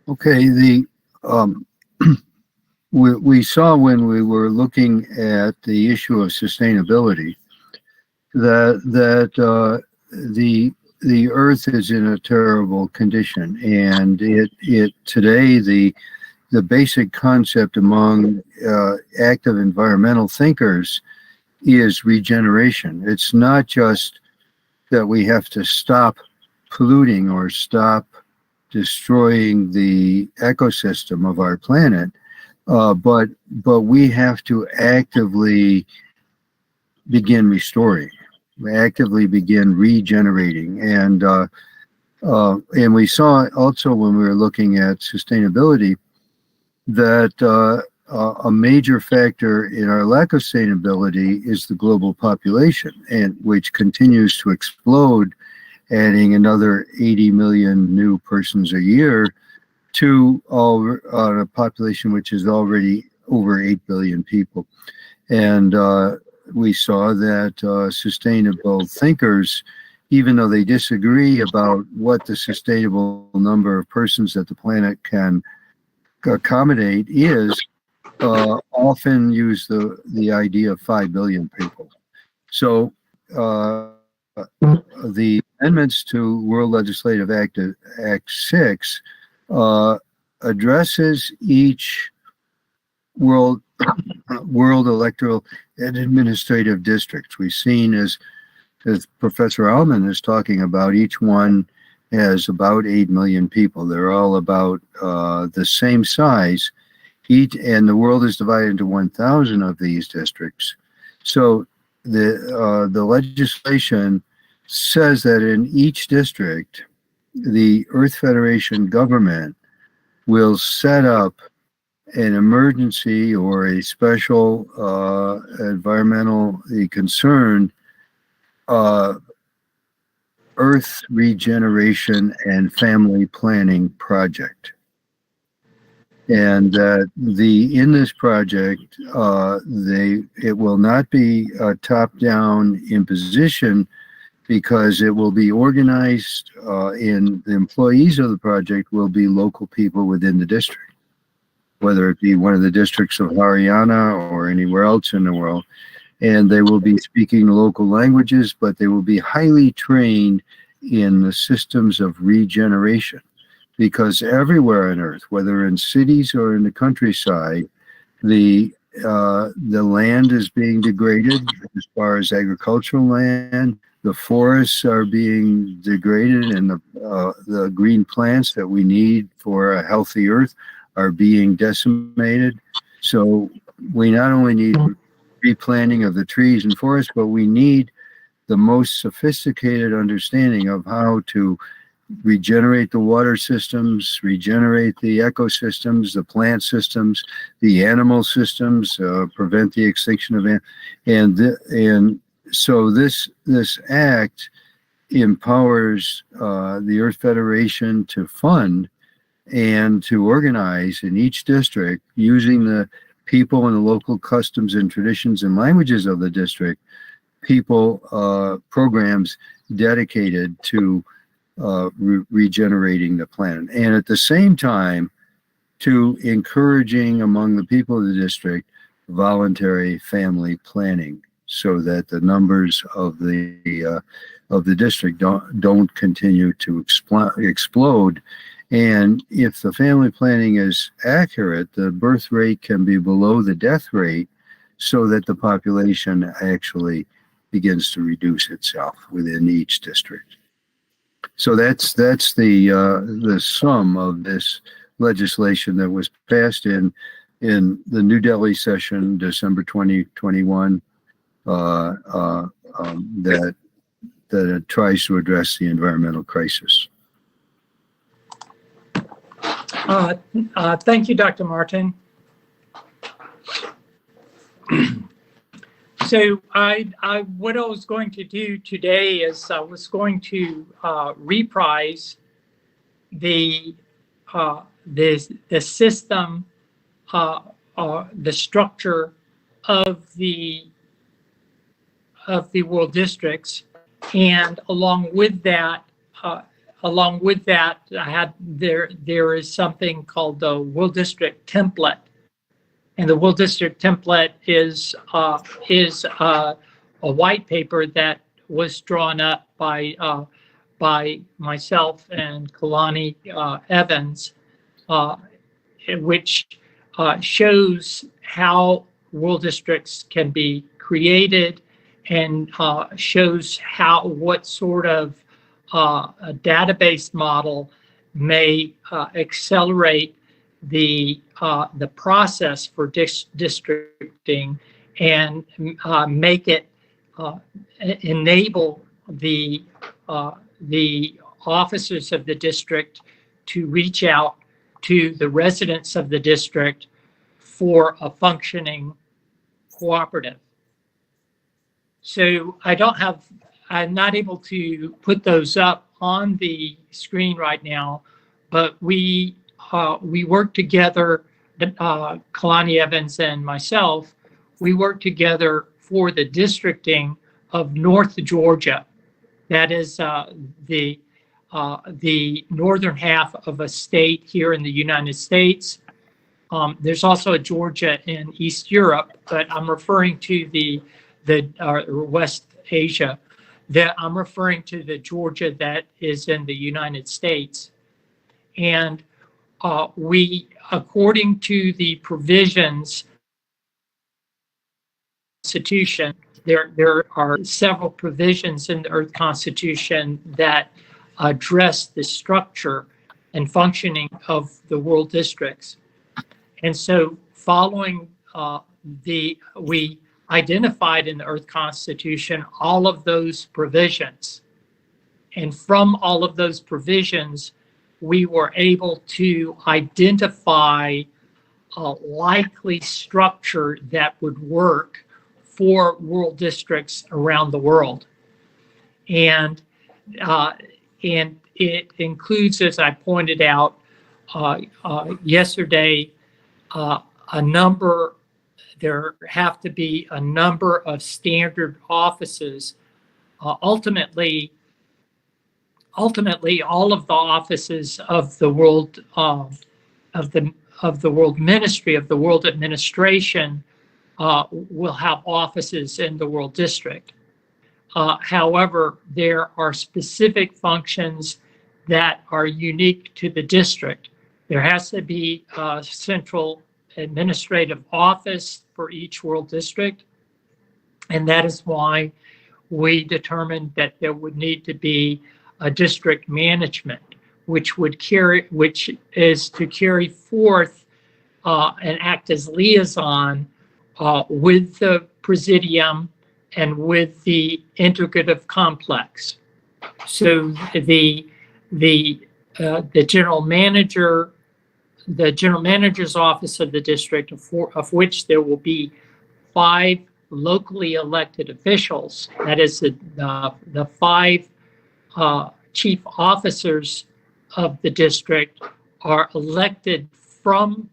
Okay, we saw when we were looking at the issue of sustainability that the Earth is in a terrible condition, and it today the basic concept among active environmental thinkers is regeneration. It's not just that we have to stop polluting or stop destroying the ecosystem of our planet, but we have to actively begin restoring, actively begin regenerating, and we saw also when we were looking at sustainability that a major factor in our lack of sustainability is the global population, and which continues to explode, adding another 80 million new persons a year to a population which is already over 8 billion people. And we saw that sustainable thinkers, even though they disagree about what the sustainable number of persons that the planet can accommodate is, often use the idea of 5 billion people. So the amendments to World Legislative Act 6 addresses each world electoral and administrative districts. We've seen, as Professor Allman is talking about, each one has about 8 million people. They're all about the same size. And the world is divided into 1,000 of these districts. So the legislation says that in each district, the Earth Federation government will set up an emergency or a special environmentally concerned Earth regeneration and family planning project. And in this project, it will not be a top-down imposition, because it will be organized in the employees of the project will be local people within the district, whether it be one of the districts of Haryana or anywhere else in the world. And they will be speaking local languages, but they will be highly trained in the systems of regeneration, because everywhere on Earth, whether in cities or in the countryside, the land is being degraded as far as agricultural land. The forests are being degraded, and the green plants that we need for a healthy Earth are being decimated. So we not only need replanting of the trees and forests, but we need the most sophisticated understanding of how to regenerate the water systems, regenerate the ecosystems, the plant systems, the animal systems, prevent the extinction of and so this act empowers the Earth Federation to fund and to organize in each district, using the people and the local customs and traditions and languages of the district, programs dedicated to regenerating the planet, and at the same time to encouraging among the people of the district voluntary family planning, so that the numbers of the district don't continue to explode. And if the family planning is accurate, the birth rate can be below the death rate, so that the population actually begins to reduce itself within each district. So that's the sum of this legislation that was passed in the New Delhi session, December 2021, that it tries to address the environmental crisis. Thank you, Dr. Martin. So what I was going to do today is I was going to reprise the system, the structure of the world districts, And along with that, there is something called the World District Template, and the World District Template is a white paper that was drawn up by myself and Kalani Evans, which shows how world districts can be created, and shows what sort of a database model may accelerate the process for districting, and make it enable the officers of the district to reach out to the residents of the district for a functioning cooperative. So I'm not able to put those up on the screen right now, but we work together, Kalani Evans and myself, we work together for the districting of North Georgia. That is the northern half of a state here in the United States. There's also a Georgia in East Europe, but I'm referring to the West Asia. That I'm referring to the Georgia that is in the United States. And we, according to the provisions Constitution, there are several provisions in the Earth Constitution that address the structure and functioning of the world districts. And so following we identified in the Earth Constitution all of those provisions. And from all of those provisions, we were able to identify a likely structure that would work for world districts around the world. And it includes, as I pointed out yesterday, there have to be a number of standard offices. Ultimately, all of the offices of the world of the world ministry, of the world administration, will have offices in the world district. However, there are specific functions that are unique to the district. There has to be a central administrative office for each world district, and that is why we determined that there would need to be a district management, which is to carry forth and act as liaison with the presidium and with the integrative complex. So the general manager, the general manager's office of the district, of which there will be 5 locally elected officials. That is the 5 chief officers of the district are elected from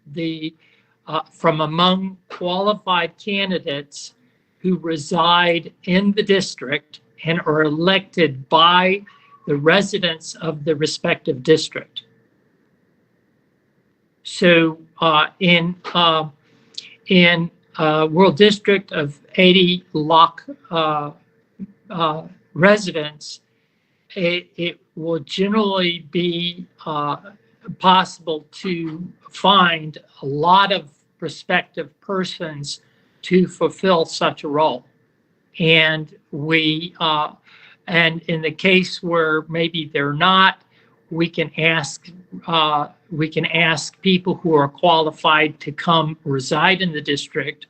among qualified candidates who reside in the district and are elected by the residents of the respective district. So in a world district of 80 lakh residents, it will generally be possible to find a lot of prospective persons to fulfill such a role. And and in the case where maybe they're not, we can ask people who are qualified to come reside in the district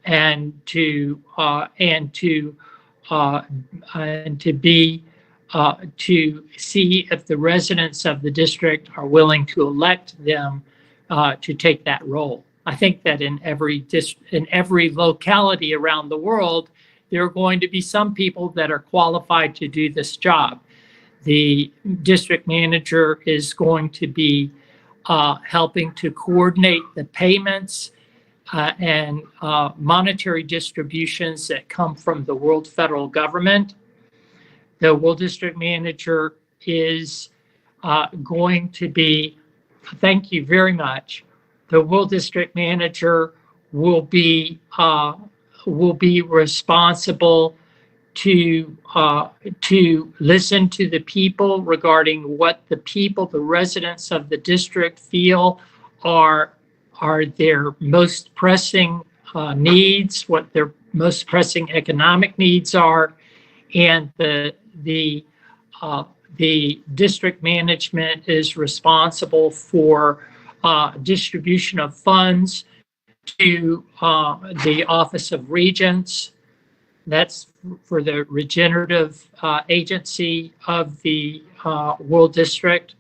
and to see if the residents of the district are willing to elect them to take that role. I think that in every locality around the world, there are going to be some people that are qualified to do this job. The district manager is going to be helping to coordinate the payments and monetary distributions that come from the world federal government. the World District Manager is going to be, thank you very much, the World District Manager will be responsible to listen to the people regarding what the people, the residents of the district, feel are their most pressing needs, what their most pressing economic needs are, and the district management is responsible for distribution of funds to the Office of Regents. That's for the regenerative agency of the World District.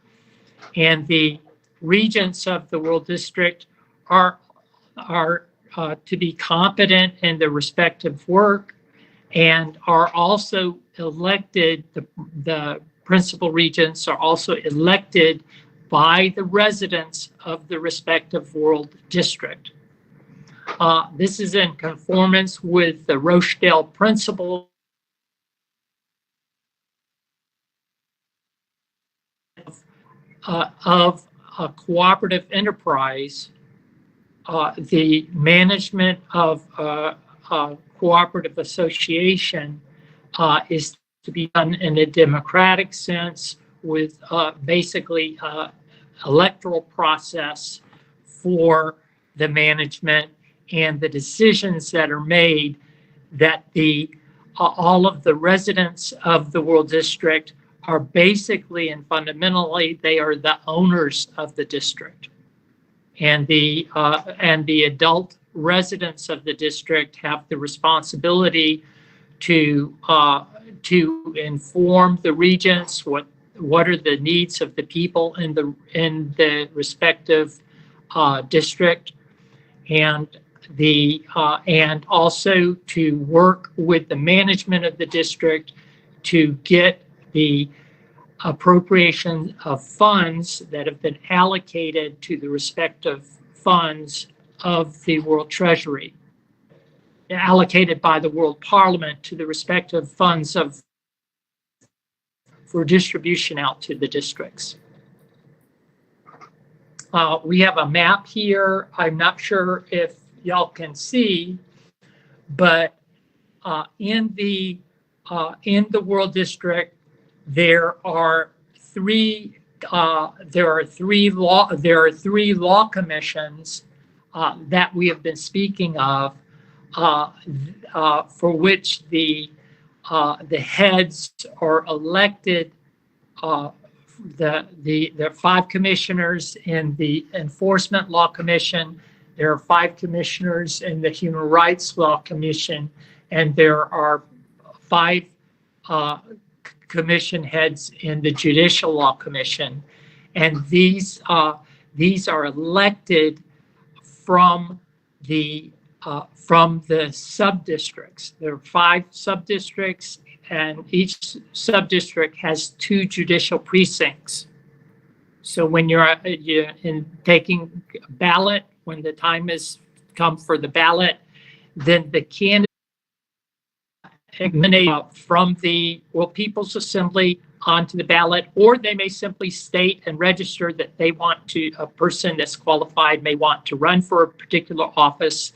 And the regents of the World District are to be competent in their respective work and are also elected, the principal regents are also elected by the residents of the respective World District. This is in conformance with the Rochdale principle of a cooperative enterprise. The management of a cooperative association is to be done in a democratic sense with basically electoral process for the management, and the decisions that are made, that all of the residents of the World District are basically and fundamentally, they are the owners of the district. And the adult residents of the district have the responsibility to inform the regents what are the needs of the people in the respective district, and also to work with the management of the district to get the appropriation of funds that have been allocated to the respective funds of the World Treasury, allocated by the World Parliament to the respective funds for distribution out to the districts. We have a map here. I'm not sure if y'all can see, but in the World District, there are three law commissions that we have been speaking of, for which the heads are elected. There are 5 commissioners in the Enforcement Law Commission. There are 5 commissioners in the Human Rights Law Commission, and there are 5 commission heads in the Judicial Law Commission. And these are elected from the sub-districts. There are 5 sub-districts, and each sub-district has 2 judicial precincts. So when you're in taking ballot, when the time has come for the ballot, then the candidate from the People's Assembly onto the ballot, or they may simply state and register that they want to, a person that's qualified may want to run for a particular office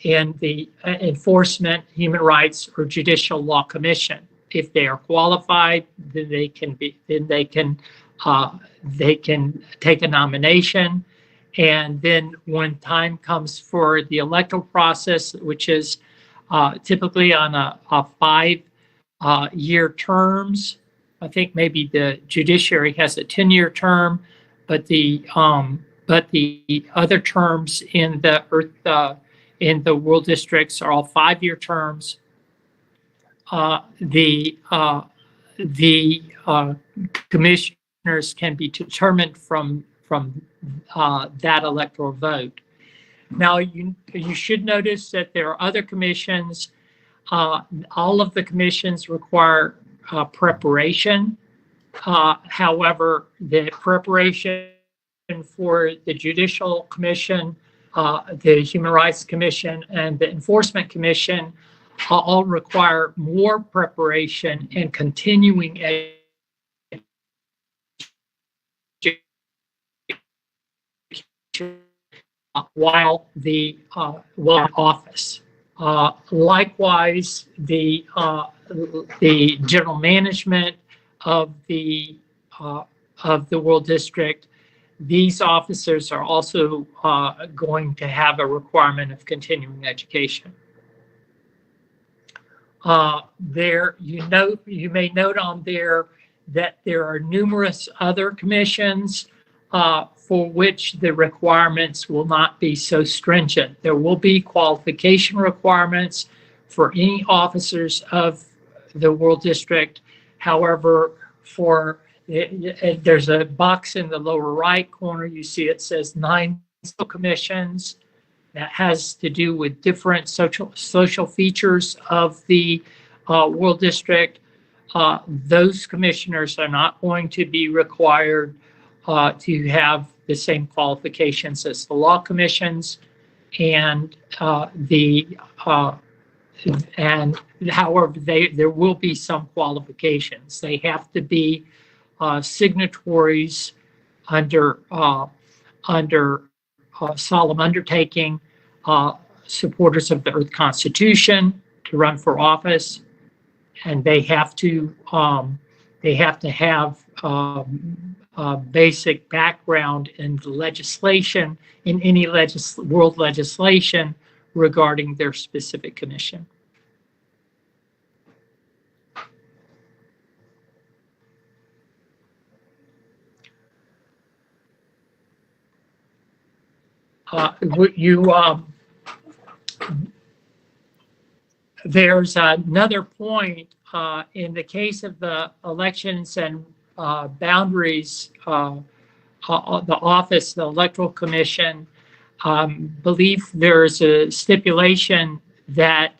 in the Enforcement, Human Rights, or Judicial Law Commission. If they are qualified, then they can take a nomination, and then when time comes for the electoral process, which is typically on a 5-year terms. I think maybe the judiciary has a 10-year term, but the other terms in the World Districts are all 5-year terms. The commissioners can be determined from that electoral vote. Now, you should notice that there are other commissions. All of the commissions require preparation. However, the preparation for the Judicial Commission, the Human Rights Commission, and the Enforcement Commission all require more preparation and continuing education while while in office. Likewise, the general management of the World District, these officers are also going to have a requirement of continuing education. You may note on there that there are numerous other commissions for which the requirements will not be so stringent. There will be qualification requirements for any officers of the World District. However, there's a box in the lower right corner. You see it says 9 commissions. That has to do with different social features of the World District. Those commissioners are not going to be required to have the same qualifications as the law commissions, and however there will be some qualifications. They have to be signatories under solemn undertaking, supporters of the Earth Constitution to run for office, and they have to have basic background in the legislation, in any world legislation regarding their specific commission. There's another point in the case of the elections and boundaries, the office, the Electoral Commission, believe there's a stipulation that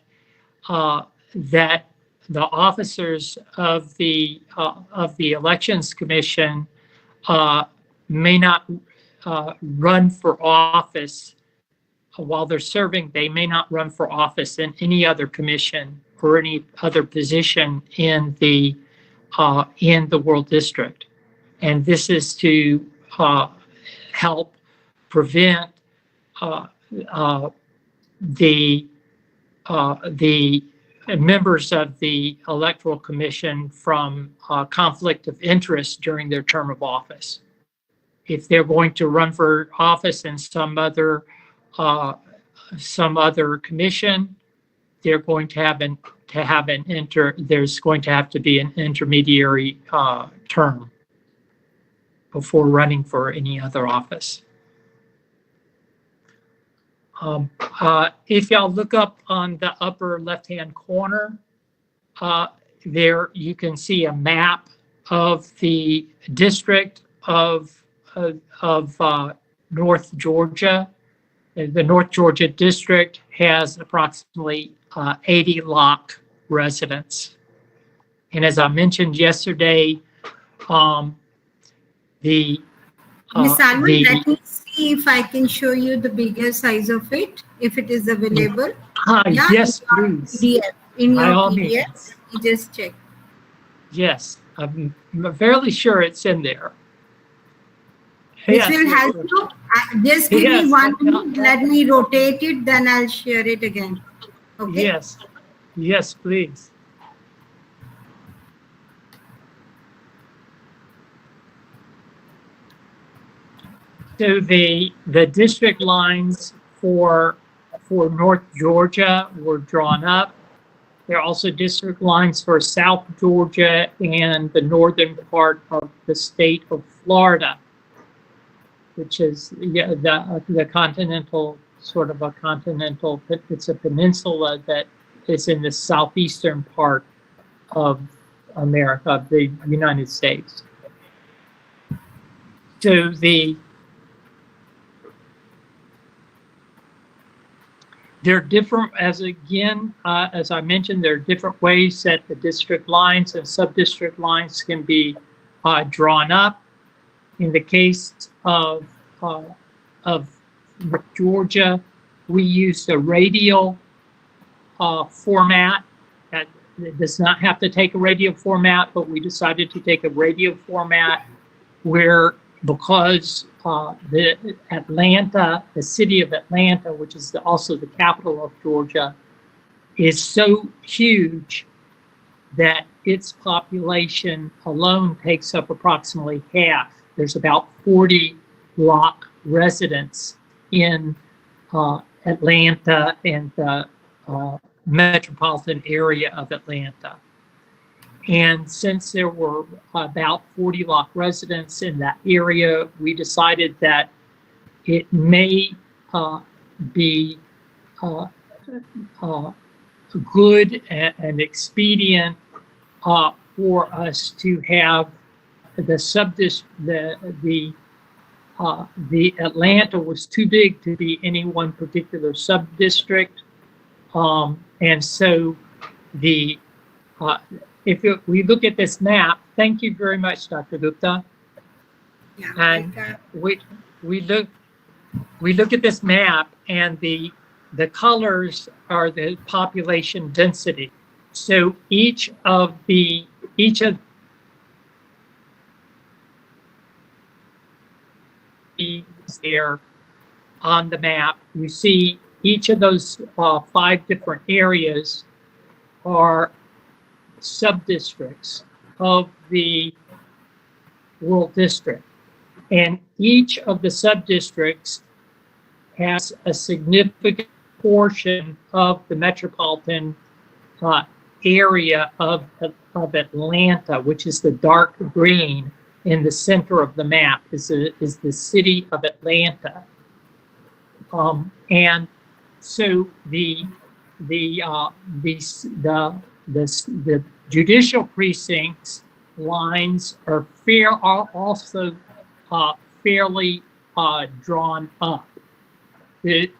that the officers of the Elections Commission may not run for office while they're serving. They may not run for office in any other commission or any other position in the World District, and this is to help prevent the members of the Electoral Commission from conflict of interest during their term of office. If they're going to run for office in some other commission, they're going to have there's going to have to be an intermediary term before running for any other office. If y'all look up on the upper left-hand corner, there you can see a map of the district of North Georgia. The North Georgia district has approximately 80 lock residents. And as I mentioned yesterday, Miss Almond, let me see if I can show you the bigger size of it, if it is available. Yeah, yes, please. PDF, in your PDF, means. you just check. Yes, I'm fairly sure it's in there. This Yes, will help you. Just give me 1 minute. Let me rotate it, then I'll share it again. Okay? Yes, yes, please. So the district lines for North Georgia were drawn up. There are also district lines for South Georgia and the northern part of the state of Florida, which is the continental, sort of a continental, it's a peninsula that is in the southeastern part of America, of the United States. So they're different, as I mentioned, there are different ways that the district lines and sub-district lines can be drawn up. In the case of Georgia, we used a radial format. That it does not have to take a radio format, but we decided to take a radio format where, because the city of Atlanta, which is also the capital of Georgia, is so huge that its population alone takes up approximately half. There's about 40 block residents in Atlanta and the metropolitan area of Atlanta. And since there were about 40 block residents in that area, we decided that it may be good and expedient for us to have the Atlanta was too big to be any one particular sub-district. And so if we look at this map, thank you very much, Dr. Gupta. Yeah, And we look at this map, and the colors are the population density. So each of there on the map, you see each of those 5 different areas are sub-districts of the rural district. And each of the sub-districts has a significant portion of the metropolitan area of Atlanta, which is the dark green in the center of the map, is the city of Atlanta. And so the judicial precincts lines are also fairly drawn up. The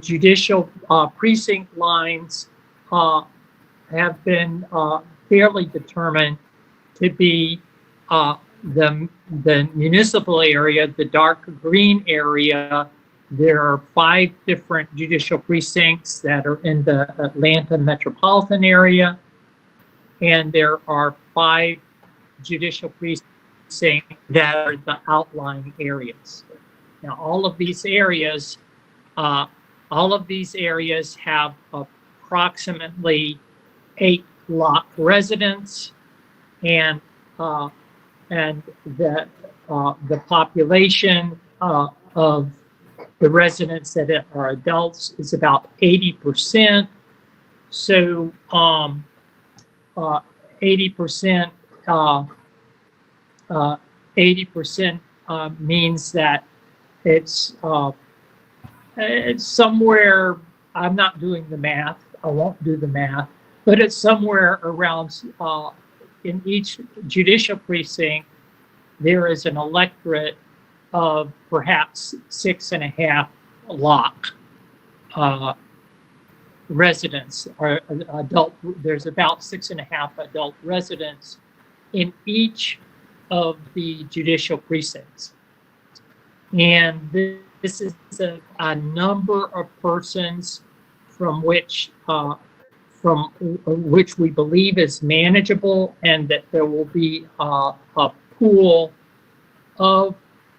judicial precinct lines have been fairly determined to be the municipal area, the dark green area. There are 5 different judicial precincts that are in the Atlanta metropolitan area, and there are 5 judicial precincts that are the outlying areas. Now, all of these areas have approximately 8 block residents, and the population of the residents that are adults is about 80%. So 80% means that it's somewhere, I'm not doing the math, I won't do the math, but it's somewhere around, in each judicial precinct, there is an electorate of perhaps 6.5 block residents, or adult. There's about 6.5 adult residents in each of the judicial precincts. And this is a number of persons from which we believe is manageable, and that there will be a pool of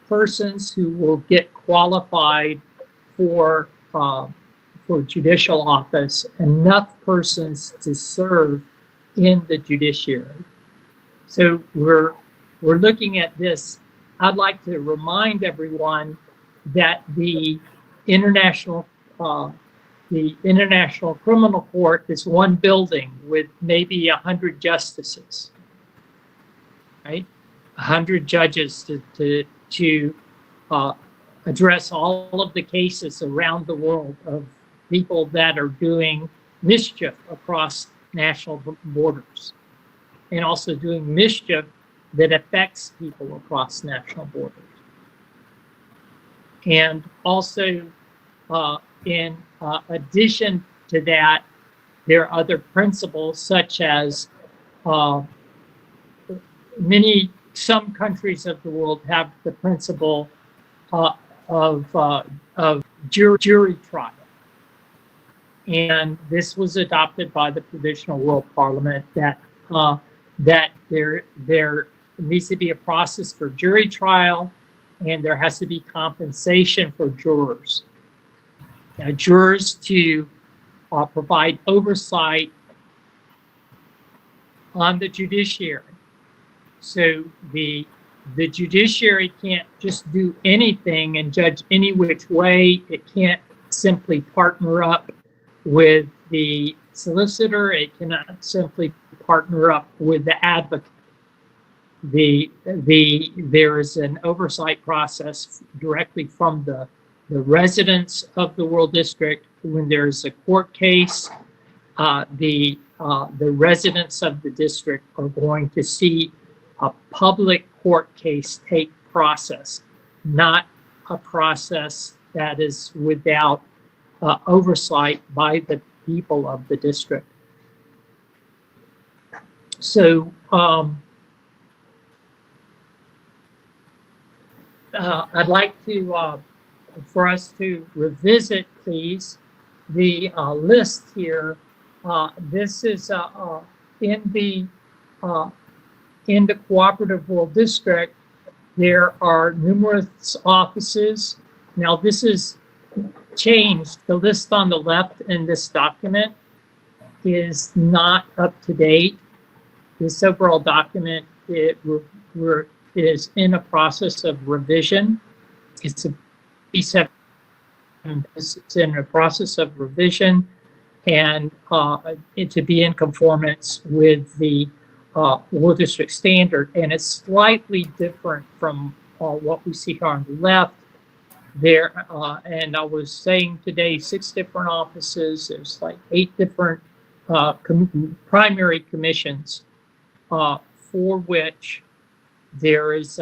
persons who will get qualified for judicial office, enough persons to serve in the judiciary. So we're looking at this. I'd like to remind everyone that the International Criminal Court is one building with maybe 100 justices, right? 100 judges to address all of the cases around the world of people that are doing mischief across national borders, and also doing mischief that affects people across national borders. And also, in addition to that, there are other principles, such as some countries of the world have the principle of jury trial. and this was adopted by the Provisional World Parliament that there needs to be a process for jury trial, and there has to be compensation for jurors. Now, jurors to provide oversight on the judiciary. So the judiciary can't just do anything and judge any which way. It can't simply partner up with the solicitor. It cannot simply partner up with the advocate. There is an oversight process directly from the residents of the World District. When there's a court case, the residents of the district are going to see a public court case take process, not a process that is without oversight by the people of the district. So I'd like to, for us to revisit, please, the list here. This is in the Cooperative World District. There are numerous offices. Now, this is changed. The list on the left in this document is not up to date. This overall document is in a process of revision. It's a B7. It's in a process of revision, and to be in conformance with the World District Standard. And it's slightly different from what we see here on the left. There, and I was saying today, 6 different offices. There's like 8 different primary commissions for which there is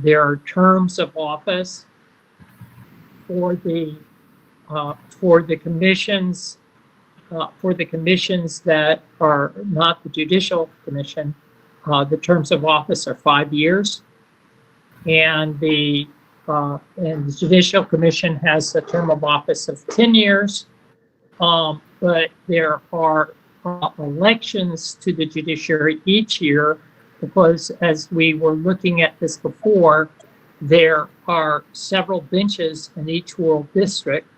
there are terms of office for the commissions that are not the Judicial Commission. The terms of office are 5 years, and the Judicial Commission has a term of office of 10 years. But there are elections to the judiciary each year, because as we were looking at this before, there are several benches in each World District.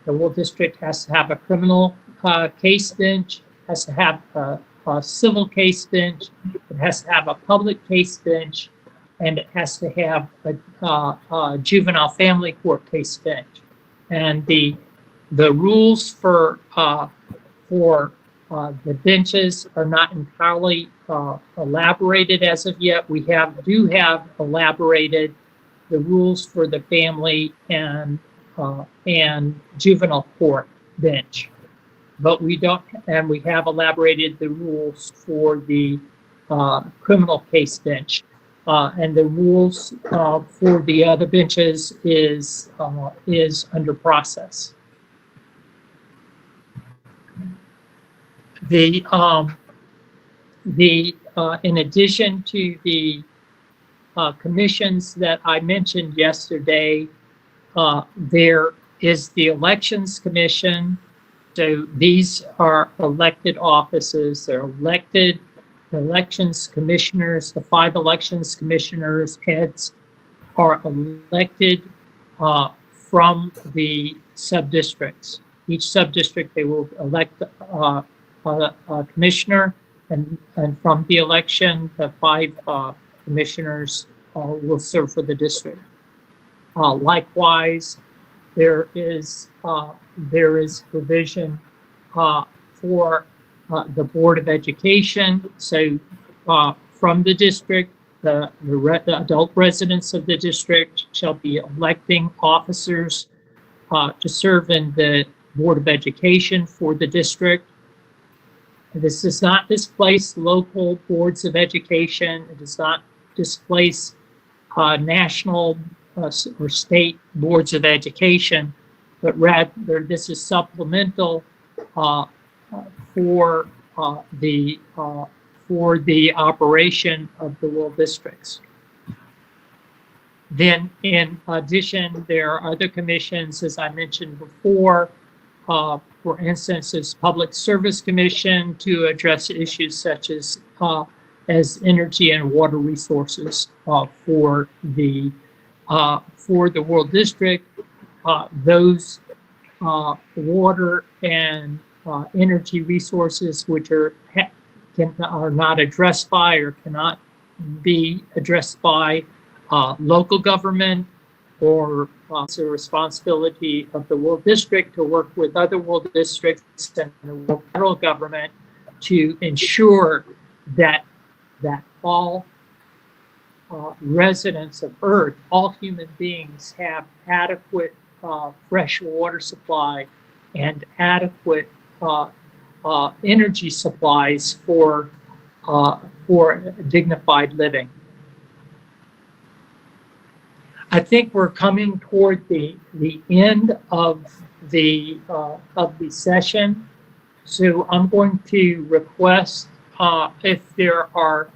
The World District has to have a criminal case bench, has to have a civil case bench, it has to have a public case bench, and it has to have a juvenile family court case bench. And the rules for the benches are not entirely elaborated as of yet. We do have elaborated the rules for the family and juvenile court bench, but we don't, and we have elaborated the rules for the criminal case bench, and the rules for the other benches is under process. In addition to the commissions that I mentioned yesterday, there is the Elections Commission. So these are elected offices. They're elected elections commissioners. The 5 elections commissioners heads are elected from the sub-districts. Each sub-district, they will elect a commissioner, and from the election, the 5 commissioners will serve for the district. Likewise, there is provision for the Board of Education. So from the district, the adult residents of the district shall be electing officers to serve in the Board of Education for the district. This does not displace local boards of education. It does not displace national or state boards of education, but rather this is supplemental for the operation of the world districts. Then in addition, there are other commissions, as I mentioned before, for instance, this Public Service Commission to address issues such as energy and water resources for the World District. Those water and energy resources which are not addressed by or cannot be addressed by local government, or it's a responsibility of the World District to work with other World Districts and the federal government to ensure that all residents of Earth, all human beings, have adequate fresh water supply and adequate energy supplies for dignified living. I think we're coming toward the end of the session, so I'm going to request if there are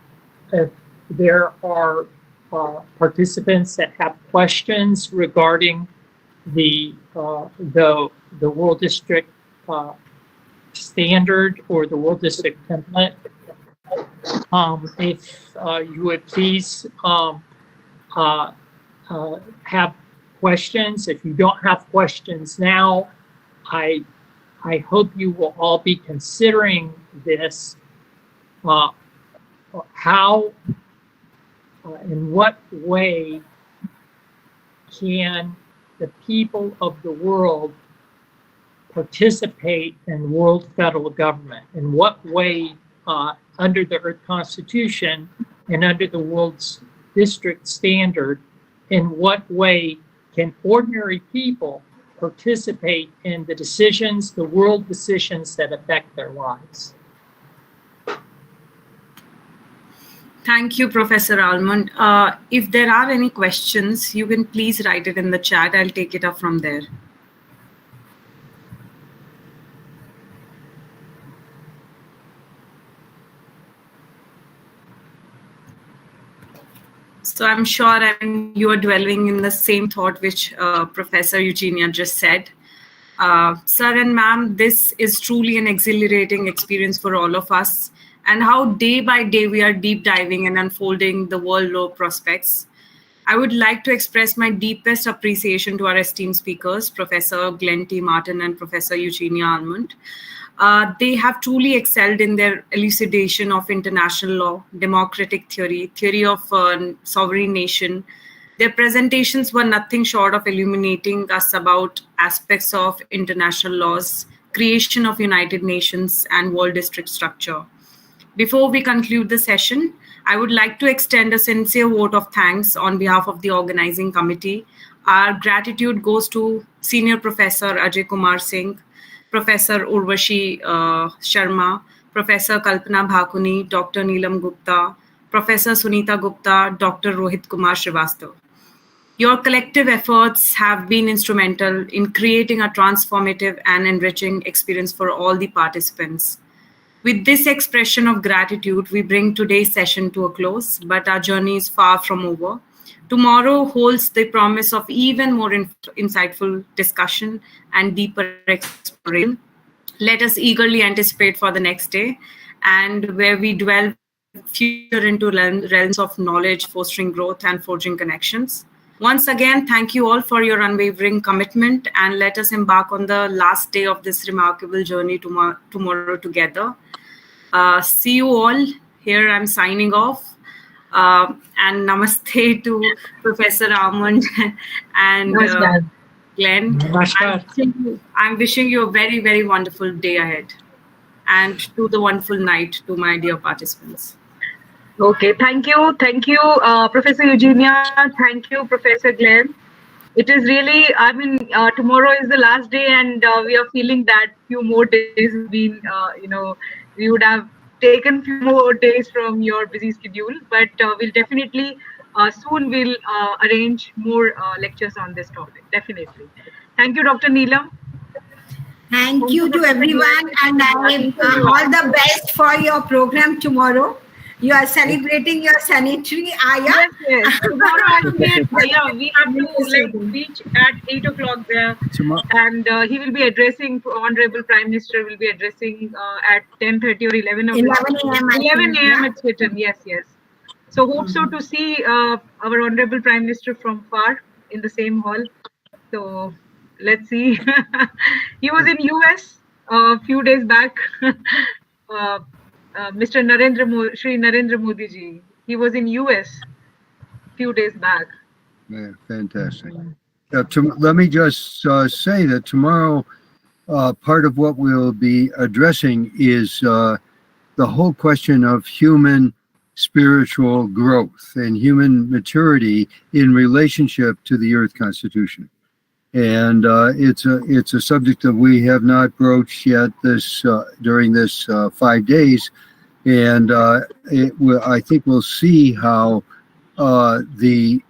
participants that have questions regarding the World District standard or the World District template, if you would please have questions. If you don't have questions now, I hope you will all be considering this. How, in what way can the people of the world participate in world federal government? In what way, under the Earth Constitution and under the World's District Standard, in what way can ordinary people participate in the decisions, the world decisions that affect their lives? Thank you, Professor Almond. If there are any questions, you can please write it in the chat. I'll take it up from there. So I'm sure you are dwelling in the same thought which Professor Eugenia just said. Sir and ma'am, this is truly an exhilarating experience for all of us, and how day by day we are deep diving and unfolding the world law prospects. I would like to express my deepest appreciation to our esteemed speakers, Professor Glenn T. Martin and Professor Eugenia Almond. They have truly excelled in their elucidation of international law, democratic theory, theory of sovereign nation. Their presentations were nothing short of illuminating us about aspects of international laws, creation of United Nations, and World District structure. Before we conclude the session, I would like to extend a sincere vote of thanks on behalf of the organizing committee. Our gratitude goes to Senior Professor Ajay Kumar Singh, Professor Urvashi Sharma, Professor Kalpana Bhakuni, Dr. Neelam Gupta, Professor Sunita Gupta, Dr. Rohit Kumar Srivastav. Your collective efforts have been instrumental in creating a transformative and enriching experience for all the participants. With this expression of gratitude, we bring today's session to a close, but our journey is far from over. Tomorrow holds the promise of even more insightful discussion and deeper exploration. Let us eagerly anticipate for the next day, and where we dwell further into realms of knowledge, fostering growth and forging connections. Once again, thank you all for your unwavering commitment, and let us embark on the last day of this remarkable journey tomorrow together. See you all. Here I'm signing off. And namaste to Professor Almond and Glenn. I'm wishing you a very, very wonderful day ahead, and to the wonderful night to my dear participants. Okay, thank you, Professor Eugenia. Thank you, Professor Glenn. It is really, tomorrow is the last day, and we are feeling that few more days have been, we would have taken few more days from your busy schedule, but we'll definitely soon we'll arrange more lectures on this topic. Definitely. Thank you, Dr. Neelam. Thank you to everyone, and all the best for your program tomorrow. You are celebrating your sanitary ayah? Yes, yes. Tomorrow actually, yeah, we have to reach at 8 o'clock there. And he will be addressing, Honorable Prime Minister will be addressing at 10:30 or 11 o'clock. 11 a.m. it's written, yes, yes. So hope so to see our Honorable Prime Minister from far in the same hall. So let's see. He was in US a few days back. Mr. Shri Narendra Modi ji. He was in US few days back. Yeah, fantastic. Let me just say that tomorrow, part of what we'll be addressing is the whole question of human spiritual growth and human maturity in relationship to the Earth Constitution. And it's a subject that we have not broached yet during this 5 days, and I think we'll see how the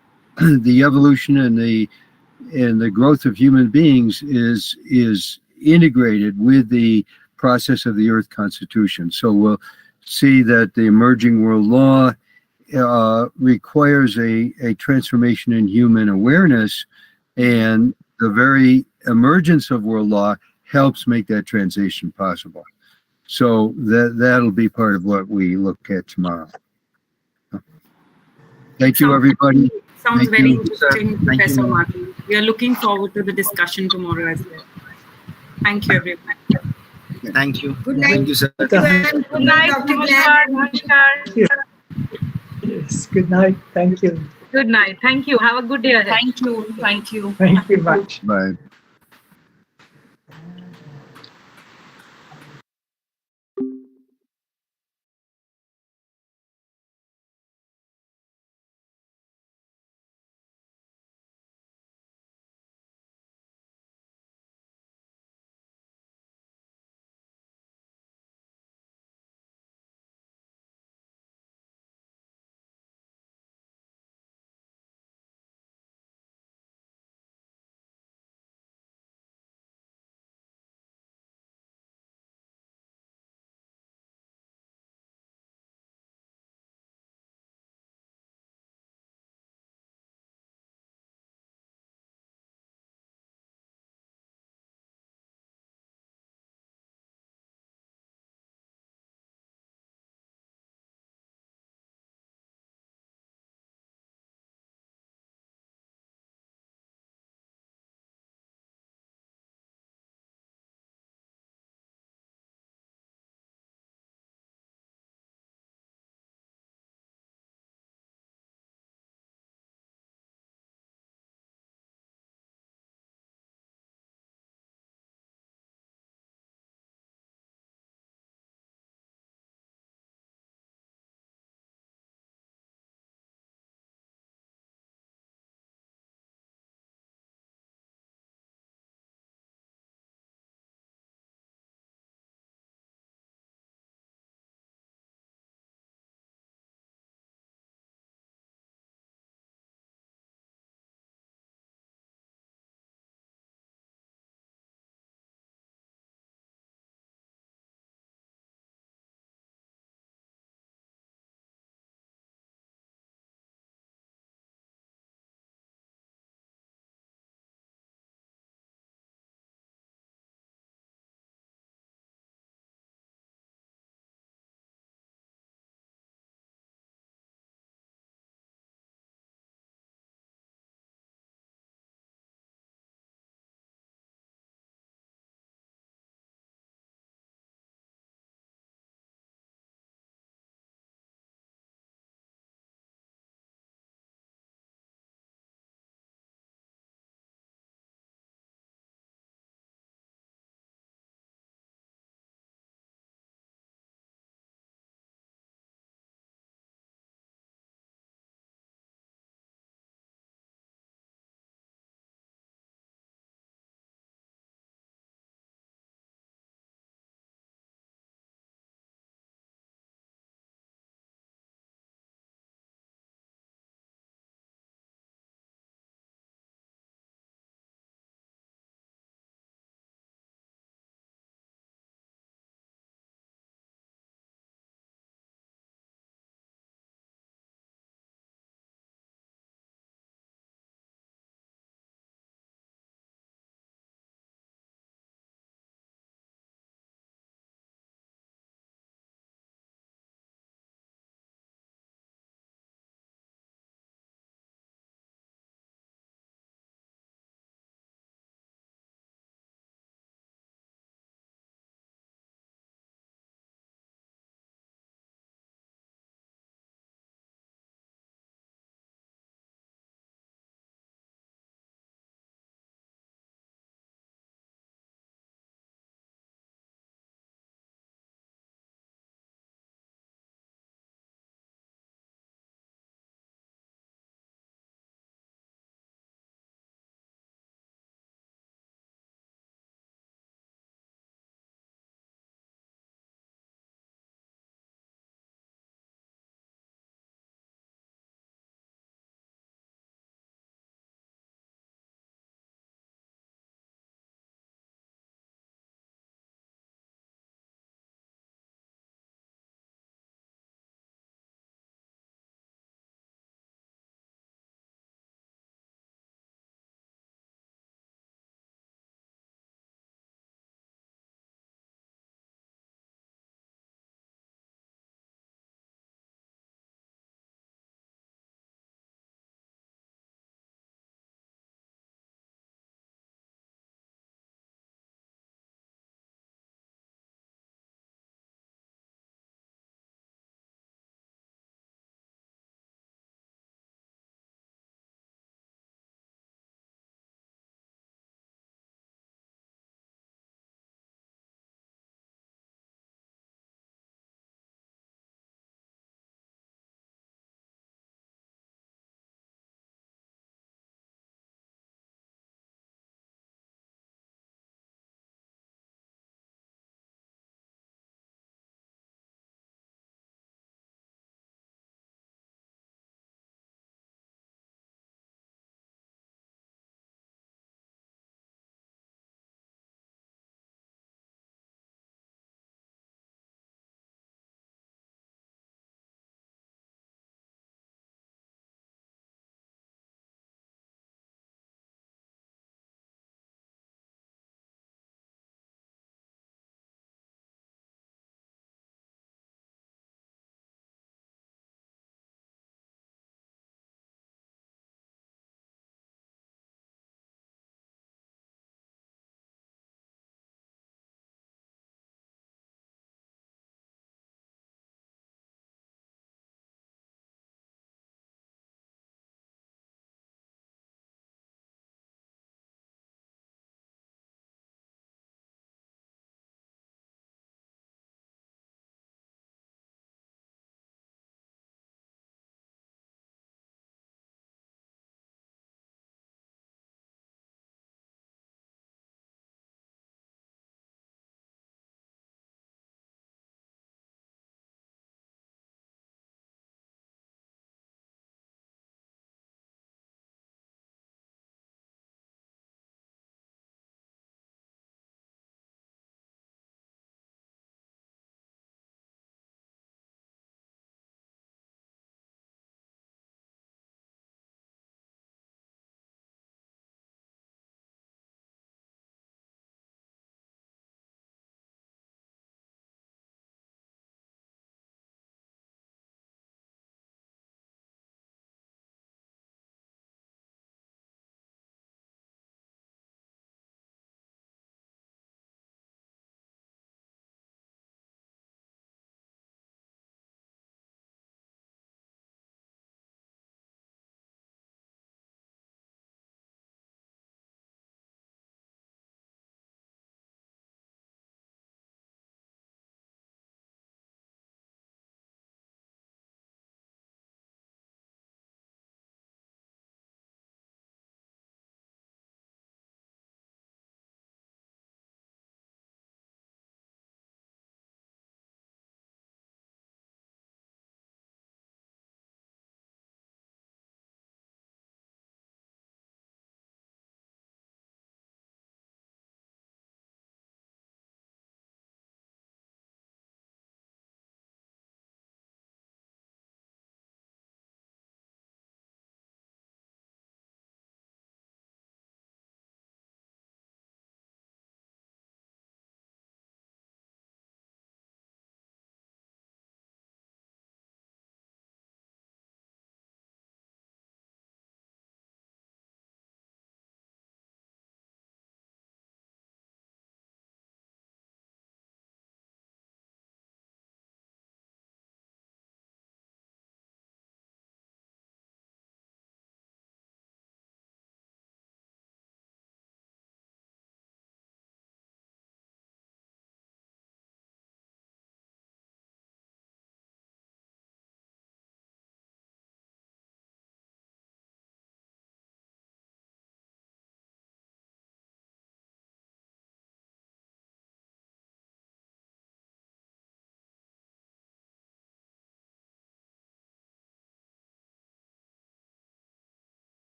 evolution and the growth of human beings is integrated with the process of the Earth Constitution. So we'll see that the emerging world law requires a transformation in human awareness, and the very emergence of world law helps make that transition possible. So that'll be part of what we look at tomorrow. Thank you, everybody. Sounds very interesting, Professor Martin. We are looking forward to the discussion tomorrow as well. Thank you, everyone. Thank you. Good night. Thank you, sir. Good night, Namaskar. Yes, good night. Thank you. Good night. Thank you. Have a good day ahead. Thank you. Thank you. Thank you much. Bye.